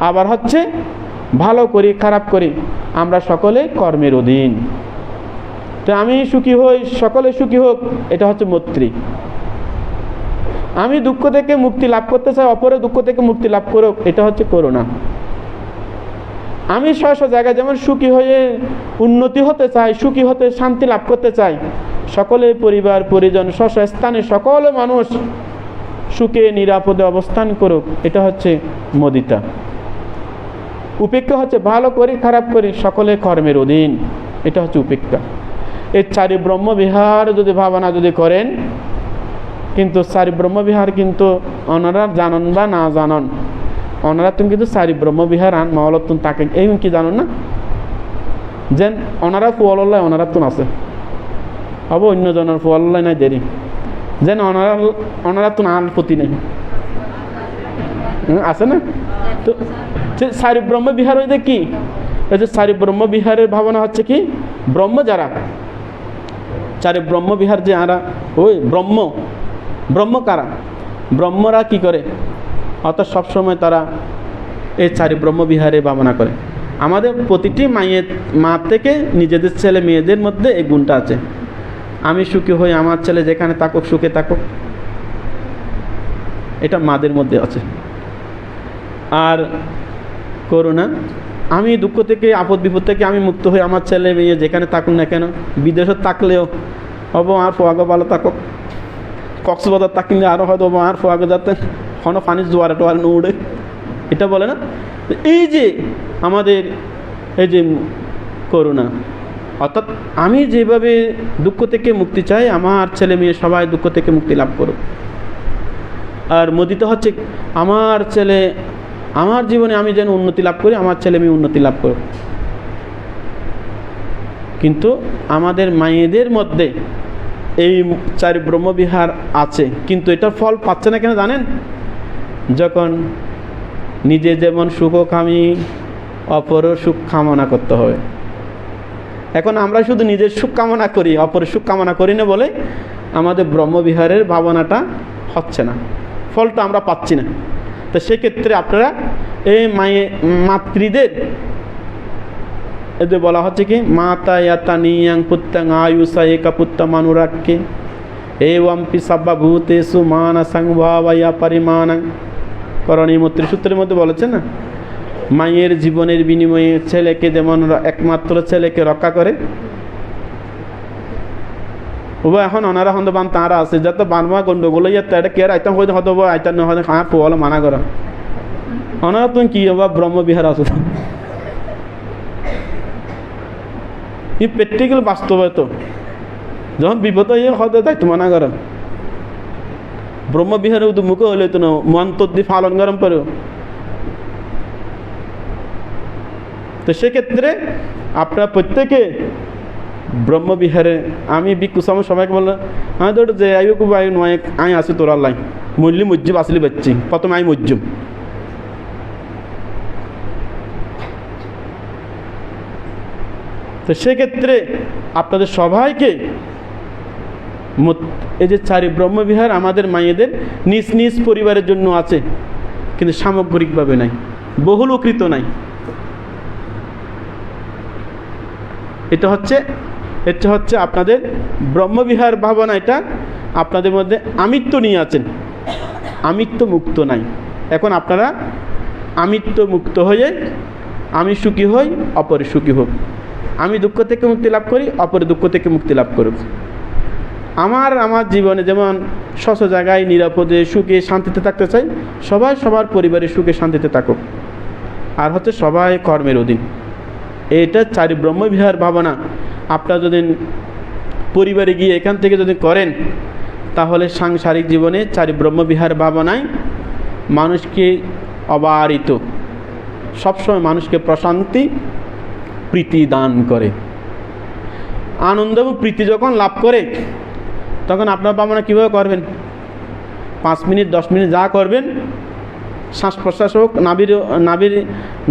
আবার হচ্ছে ভালো করি খারাপ করি আমরা সকলে কর্মের অধীন। তো আমি সুখী হই, সকলে সুখী হোক, এটা হচ্ছে মৈত্রী। আমি দুঃখ থেকে মুক্তি লাভ করতে চাই, অপরের দুঃখ থেকে মুক্তি লাভ করুক, এটা হচ্ছে করুণা। আমি স্ব জায়গায় যেমন সুখী হয়ে উন্নতি হতে চাই, সুখী হতে শান্তি লাভ করতে চাই, সকলে পরিবার পরিজন স্ব স্থানে সকল মানুষ সুখে নিরাপদে অবস্থান করুক, এটা হচ্ছে মুদিতা। উপেক্ষা হচ্ছে ভালো করি খারাপ করি সকলে কর্মের অধীন, এটা হচ্ছে উপেক্ষা। এই চারি ব্রহ্মবিহার যদি ভাবনা যদি করেন, কিন্তু চারি ব্রহ্মবিহার কিন্তু ওনারা জানন বা না জানন, ওনারা তুমি কিন্তু চারি ব্রহ্মবিহার আন মহলতুন তাকে এই কি জানো না, যেন ওনারা ফুয়াল্লাহ ওনারা তুন আছে হব অন্য জনের ফুয়াল্লাহ নাই দেরি, যেন ওনারা তুন আন প্রতি নেই আছে না। তো চারি ব্রহ্মবিহার হইতে কি, এই যে চারি ব্রহ্মবিহারের ভাবনা হচ্ছে কি, ব্রহ্ম যারা চারি ব্রহ্মবিহার যে আরা ওই ব্রহ্ম কারা, ব্রহ্মরা কি করে, অর্থাৎ সবসময় তারা এই চারি ব্রহ্মবিহারে ভাবনা করে। আমাদের প্রতিটি মা থেকে নিজেদের ছেলে মেয়েদের মধ্যে এই গুণটা আছে, আমি সুখী হই, আমার ছেলে যেখানে থাকুক সুখে থাকুক, এটা মাদের মধ্যে আছে। আর করুণা, আমি দুঃখ থেকে আপদ বিপদ থেকে আমি মুক্ত হই, আমার ছেলে মেয়ে যেখানে থাকুক না কেন, বিদেশে থাকলেও হব আর ফোয়াগো ভালো থাকুক, কক্সবাজার থাকলে আরও হয়তো আর ফোয়াগো যাতে কোনো পানি জোয়ারে টোয়ারে উড়ে, এটা বলে না। এই যে আমাদের এই যে করুণা, অর্থাৎ আমি যেভাবে দুঃখ থেকে মুক্তি চাই, আমার ছেলে মেয়ে সবাই দুঃখ থেকে মুক্তি লাভ করুক। আর মুদিতা হচ্ছে আমার ছেলে, আমার জীবনে আমি যেন উন্নতি লাভ করি, আমার ছেলে মেয়ে উন্নতি লাভ করুক। কিন্তু আমাদের মায়েদের মধ্যে এই চারি ব্রহ্মবিহার আছে, কিন্তু এটা ফল পাচ্ছে না কেন জানেন, যখন নিজে যেমন সুখকামী অপরও সুখ কামনা করতে হবে। এখন আমরা শুধু নিজের সুখ কামনা করি, অপরের সুখ কামনা করি না বলে আমাদের ব্রহ্মবিহারের ভাবনাটা হচ্ছে না, ফলটা আমরা পাচ্ছি না। তো সেক্ষেত্রে আপনারা এই মাতৃদের এদের বলা হচ্ছে কি, মাতা ইয়াতা নিয়াং পুত্তাং আয়ুষা একা পুত্তা মানুরাক্ষে এওয়াম্পি সাব্বাভূতেষু মানা সংভাবায়া পরিমাণাং করণীয় মৈত্রী সূত্রের মধ্যে বলেছেন না, মায়ের জীবনের বিনিময়ে ছেলেকে যেমন একমাত্র ছেলেকে রক্ষা করে, ওবা এখন ওনারা হন্দ বান তাঁরা আছে যাতে বানমা গন্ডগোল ইয়াতে এটা কে আইতাম হয়তো হতো আইতাম না হয়তো খাঁ পোয়ালো মানা করা, ওনারা তুমি কি হবা ব্রহ্মবিহার আছো। এই প্র্যাকটিক্যাল বাস্তবায়িত যখন বিপদ হয়ে হয়তো দায়িত্ব মানা করেন, ব্রহ্মবিহারে উদ্মুখ হইলে তো না মন্তর দিয়ে পালন গরম করে। তো সেক্ষেত্রে আপনারা প্রত্যেকে ব্রহ্মবিহারে, আমি বিকুসাম সবাইকে বললাম আমি তো যে আইকু বাই নয় আই আসি তোর আল্লাহ মূল্য মজ্জুম আসলে বাচ্চি প্রথমে আমি মজ্জুম। তো সেক্ষেত্রে আপনাদের সবাইকে এই যে চারি ব্রহ্মবিহার আমাদের মায়েদের নিজ নিজ পরিবারের জন্য আছে, কিন্তু সামগ্রিকভাবে নাই, বহুলকৃত নাই। এটা হচ্ছে আপনাদের ব্রহ্মবিহার ভাবনা, এটা আপনাদের মধ্যে আমিত্ব নিয়ে আছেন, আমিত্ব মুক্ত নাই। এখন আপনারা আমিত্ব মুক্ত হয়ে আমি সুখী হই, অপরে সুখী হোক, আমি দুঃখ থেকে মুক্তি লাভ করি, অপরে দুঃখ থেকে মুক্তি লাভ করুক। আমার জীবনে যেমন স্বচ্ছ জায়গায় নিরাপদে সুখে শান্তিতে থাকতে চাই, সবাই সবার পরিবারে সুখে শান্তিতে থাকুক। আর হচ্ছে সবাই কর্মের অধীন, এটা চারি ব্রহ্মবিহার ভাবনা আপনারা যদি পরিবারে গিয়ে এখান থেকে যদি করেন, তাহলে সাংসারিক জীবনে চারি ব্রহ্মবিহার ভাবনায় মানুষকে অবারিত সবসময় মানুষকে প্রশান্তি প্রীতি দান করে। আনন্দ এবং প্রীতি যখন লাভ করে, তখন আপনার ভাবনা কীভাবে করবেন? 5 মিনিট 10 মিনিট যা করবেন, শ্বাস প্রশ্বাস হোক,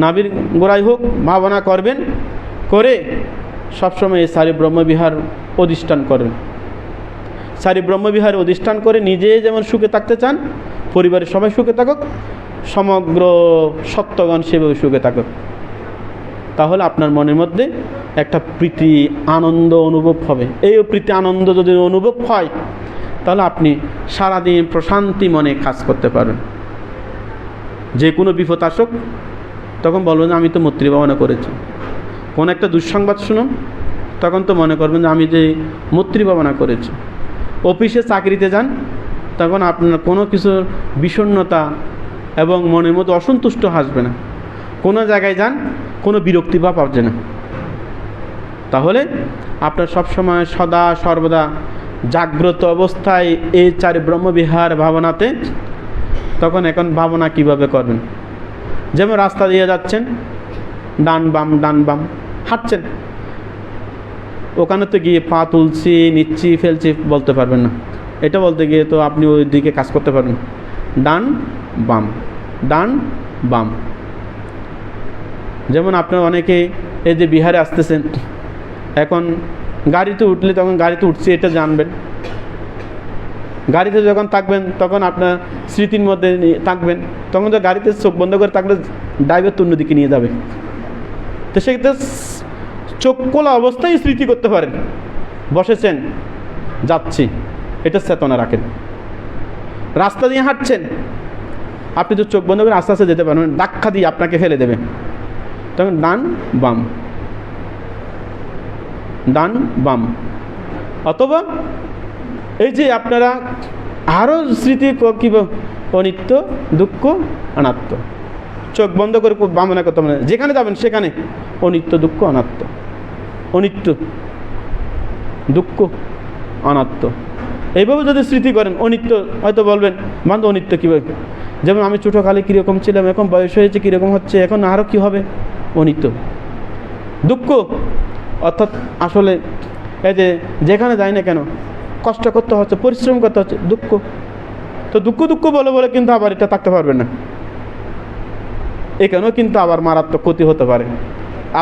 নাভির গোড়ায় হোক, ভাবনা করবেন, করে সবসময় এই চারি ব্রহ্মবিহার অধিষ্ঠান করবেন। চারি ব্রহ্মবিহার অধিষ্ঠান করে নিজে যেমন সুখে থাকতে চান, পরিবারের সবাই সুখে থাকুক, সমগ্র সত্যগণ সেভাবে সুখে থাকুক। তাহলে আপনার মনের মধ্যে একটা প্রীতি আনন্দ অনুভব হবে। এই প্রীতি আনন্দ যদি অনুভব হয়, তাহলে আপনি সারাদিন প্রশান্তি মনে কাজ করতে পারবেন। যে কোনো বিপদ আসুক, তখন বলবেন আমি তো মৈত্রী ভাবনা করেছি। কোনো একটা দুঃসংবাদ শুনুন, তখন তো মনে করবেন যে আমি যে মৈত্রী ভাবনা করেছি। অফিসে চাকরিতে যান, তখন আপনার কোনো কিছু বিষণ্ণতা এবং মনের মধ্যে অসন্তুষ্ট আসবে না। কোনো জায়গায় যান, কোনো বিরক্তি ভাব আসবে না। তাহলে আপনার সবসময় সদা সর্বদা জাগ্রত অবস্থায় এই চারি ব্রহ্মবিহার ভাবনাতে। তখন এখন ভাবনা কিভাবে করবেন? যেমন রাস্তা দিয়ে যাচ্ছেন, ডান বাম হাঁটছেন, ওখানে তো গিয়ে পা তুলছি, নিচ্ছি, ফেলছি বলতে পারবেন না। এটা বলতে গিয়ে তো আপনি ওই দিকে কাজ করতে পারবেন। ডান বাম। যেমন আপনার অনেকে এই যে বিহারে আসতেছেন, এখন গাড়িতে উঠলে তখন গাড়িতে উঠছি এটা জানবেন। গাড়িতে যখন থাকবেন, তখন আপনার স্মৃতির মধ্যে থাকবেন, তখন তো গাড়িতে চোখ বন্ধ করে থাকলে ড্রাইভার তো অন্যদিকে নিয়ে যাবে। তো সেক্ষেত্রে চোখ খোলা অবস্থায় স্মৃতি করতে পারেন, বসেছেন, যাচ্ছি, এটা চেতনা রাখেন। রাস্তা দিয়ে হাঁটছেন, আপনি তো চোখ বন্ধ করে আস্তে আস্তে যেতে পারবেন, ধাক্কা দিয়ে আপনাকে ফেলে দেবে, তখন ডান বাম। অথবা এই যে আপনারা আরও স্মৃতি কীভাবে অনিত্য দুঃখ অনাত্ম, চোখ বন্ধ করে ভাবনা করতে হবে, যেখানে যাবেন সেখানে অনিত্য দুঃখ অনাত্ম, অনিত্য দুঃখ অনাত্ম, এইভাবে যদি স্মৃতি করেন অনিত্য, হয়তো বলবেন বান্ধব অনিত্য কীভাবে? যেমন আমি ছোটোকালে কীরকম ছিলাম, এখন বয়স হয়েছে কীরকম হচ্ছে, এখন আরও কী হবে? অনিত্য। দুঃখ অর্থাৎ আসলে এই যে যেখানে যাই না কেন কষ্ট করতে হচ্ছে, পরিশ্রম করতে হচ্ছে, দুঃখ। তো দুঃখ বলে কিন্তু আবার এটা থাকতে পারবেন না, এখানেও কিন্তু আবার মারাত্মক ক্ষতি হতে পারে।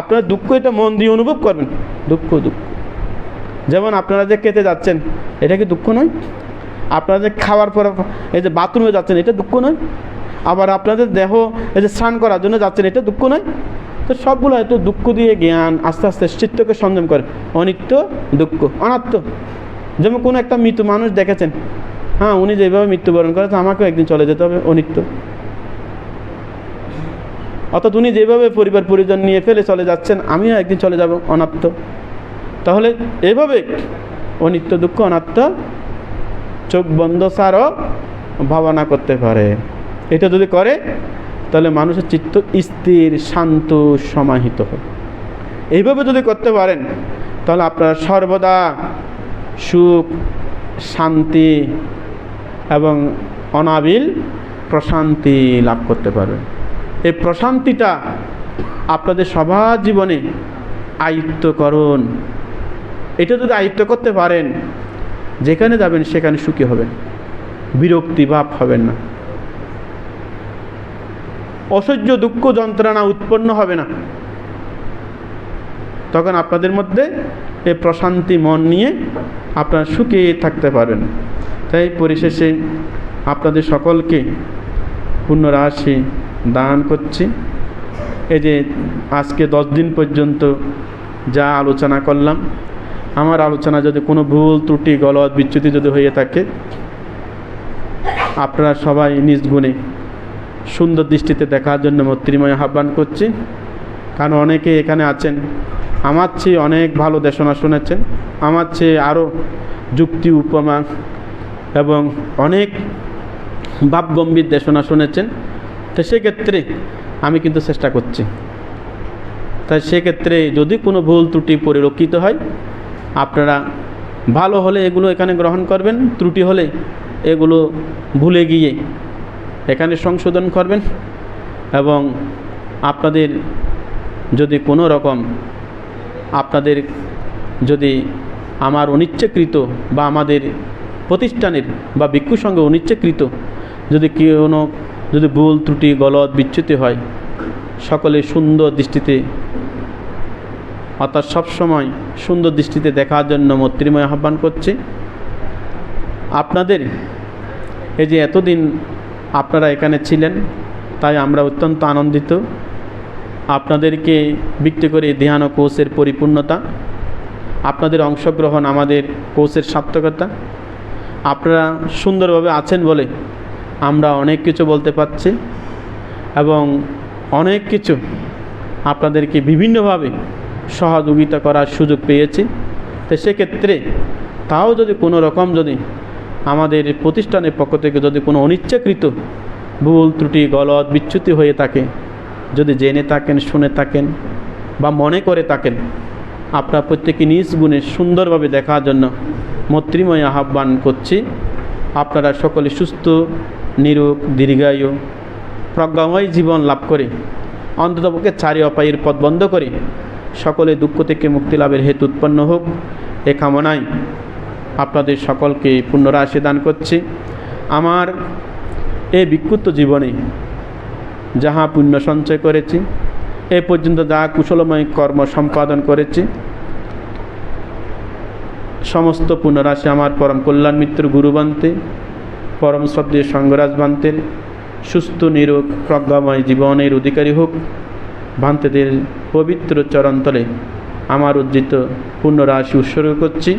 আপনারা দুঃখ এটা মন দিয়ে অনুভব করবেন, দুঃখ। যেমন আপনারা যে খেতে যাচ্ছেন, এটা কি দুঃখ নয়? আপনারা যে খাওয়ার পর এই যে বাথরুমে যাচ্ছেন, এটা দুঃখ নয়? আবার আপনাদের দেহ এই যে স্নান করার জন্য যাচ্ছেন, এটা দুঃখ নয়? তো সবগুলো হয়তো দুঃখ দিয়ে জ্ঞান আস্তে আস্তে চিত্তকে সংযম করে। অনিত্য দুঃখ অনাত্ম। যেমন কোনো একটা মৃত মানুষ দেখেছেন, হ্যাঁ উনি যেভাবে মৃত্যুবরণ করেছেন, আমাকেও একদিন চলে যেতে হবে, অনিত্য। অর্থাৎ উনি যেভাবে পরিবার পরিজন নিয়ে ফেলে চলে যাচ্ছেন, আমিও একদিন চলে যাব, অনাত্ম। তাহলে এইভাবে অনিত্য দুঃখ অনাত্ম চোখ বন্ধ ছাড়ও ভাবনা করতে পারে। এটা যদি করে, তাহলে মানুষের চিত্ত স্থির, শান্ত, সমাহিত হয়। এইভাবে যদি করতে পারেন, তাহলে আপনারা সর্বদা সুখ, শান্তি এবং অনাবিল প্রশান্তি লাভ করতে পারবেন। এই প্রশান্তিটা আপনাদের সবার জীবনে আয়ত্ত করুন। এটা যদি আয়ত্ত করতে পারেন, যেখানে যাবেন সেখানে সুখী হবেন, বিরক্তি ভাব হবেন না, অসহ্য দুঃখ যন্ত্রণা উৎপন্ন হবে না। তখন আপনাদের মধ্যে এই প্রশান্তি মন নিয়ে আপনারা সুখে থাকতে পারবেন। তাই পরিশেষে আপনাদের সকলকে পুণ্যরাশি দান করছি। এই যে আজকে 10 দিন পর্যন্ত যা আলোচনা করলাম, আমার আলোচনা যদি কোনো ভুল ত্রুটি গলত বিচ্যুতি যদি হয়ে থাকে, আপনারা সবাই নিজ গুণে সুন্দর দৃষ্টিতে দেখার জন্য মৈত্রীময় আহ্বান করছি। কারণ অনেকে এখানে আছেন, আমার চেয়ে অনেক ভালো দেশনা শুনেছেন, আমার চেয়ে আরও যুক্তি উপমা এবং অনেক ভাবগম্ভীর দেশনা শুনেছেন। তো সেক্ষেত্রে আমি কিন্তু চেষ্টা করছি। তাই সেক্ষেত্রে যদি কোনো ভুল ত্রুটি পরিলক্ষিত হয়, আপনারা ভালো হলে এগুলো এখানে গ্রহণ করবেন, ত্রুটি হলে এগুলো ভুলে গিয়ে এখানে সংশোধন করবেন। এবং আপনাদের যদি কোনো রকম আপনাদের যদি আমার অনিচ্ছাকৃত বা আমাদের প্রতিষ্ঠানের বা ভিক্ষু সঙ্গে অনিচ্ছাকৃত যদি ভুল ত্রুটি গলত বিচ্যুতি হয়, সকলে সুন্দর দৃষ্টিতে অর্থাৎ সবসময় সুন্দর দৃষ্টিতে দেখার জন্য মৈত্রীময় আহ্বান করছি। আপনাদের এই যে এতদিন আপনারা এখানে ছিলেন, তাই আমরা অত্যন্ত আনন্দিত। আপনাদেরকে ভিত্তি করে ধ্যান ও কোর্সের পরিপূর্ণতা, আপনাদের অংশগ্রহণ আমাদের কোর্সের সার্থকতা। আপনারা সুন্দরভাবে আছেন বলে আমরা অনেক কিছু বলতে পারছি এবং অনেক কিছু আপনাদেরকে বিভিন্নভাবে সহযোগিতা করার সুযোগ পেয়েছি। তো সেক্ষেত্রে তাও যদি কোনো রকম যদি আমাদের প্রতিষ্ঠানের পক্ষ থেকে যদি কোনো অনিচ্ছাকৃত ভুল ত্রুটি গলত বিচ্যুতি হয়ে থাকে, যদি জেনে থাকেন, শুনে থাকেন বা মনে করে থাকেন, আপনারা প্রত্যেকে নিজ গুণে সুন্দরভাবে দেখার জন্য মৈত্রীময় আহ্বান করছি। আপনারা সকলে সুস্থ, নিরোগ, দীর্ঘায়ু, প্রজ্ঞাময় জীবন লাভ করে অন্ততপক্ষে চারি অপায়ের পথ বন্ধ করে সকলে দুঃখ থেকে মুক্তি লাভের হেতু উৎপন্ন হোক, এ কামনায় আপনাদের সকলকে পুণ্যরাশি দান করছি। আমার এই বিক্ষুব্ধ জীবনে যাহা পুণ্য সঞ্চয় করেছি, এ পর্যন্ত যা কুশলময় কর্ম সম্পাদন করেছি, সমস্ত পুণ্যরাশি আমার পরম কল্যাণ মিত্র গুরুবান্তে, পরম শ্রদ্ধেয় সঙ্গরাজ বান্তের সুস্থ নিরোগ প্রজ্ঞাময় জীবনের অধিকারী হোক। ভান্তেদের পবিত্র চরণতলে আমার উজ্জিত পুণ্যরাশি উৎসর্গ করছি।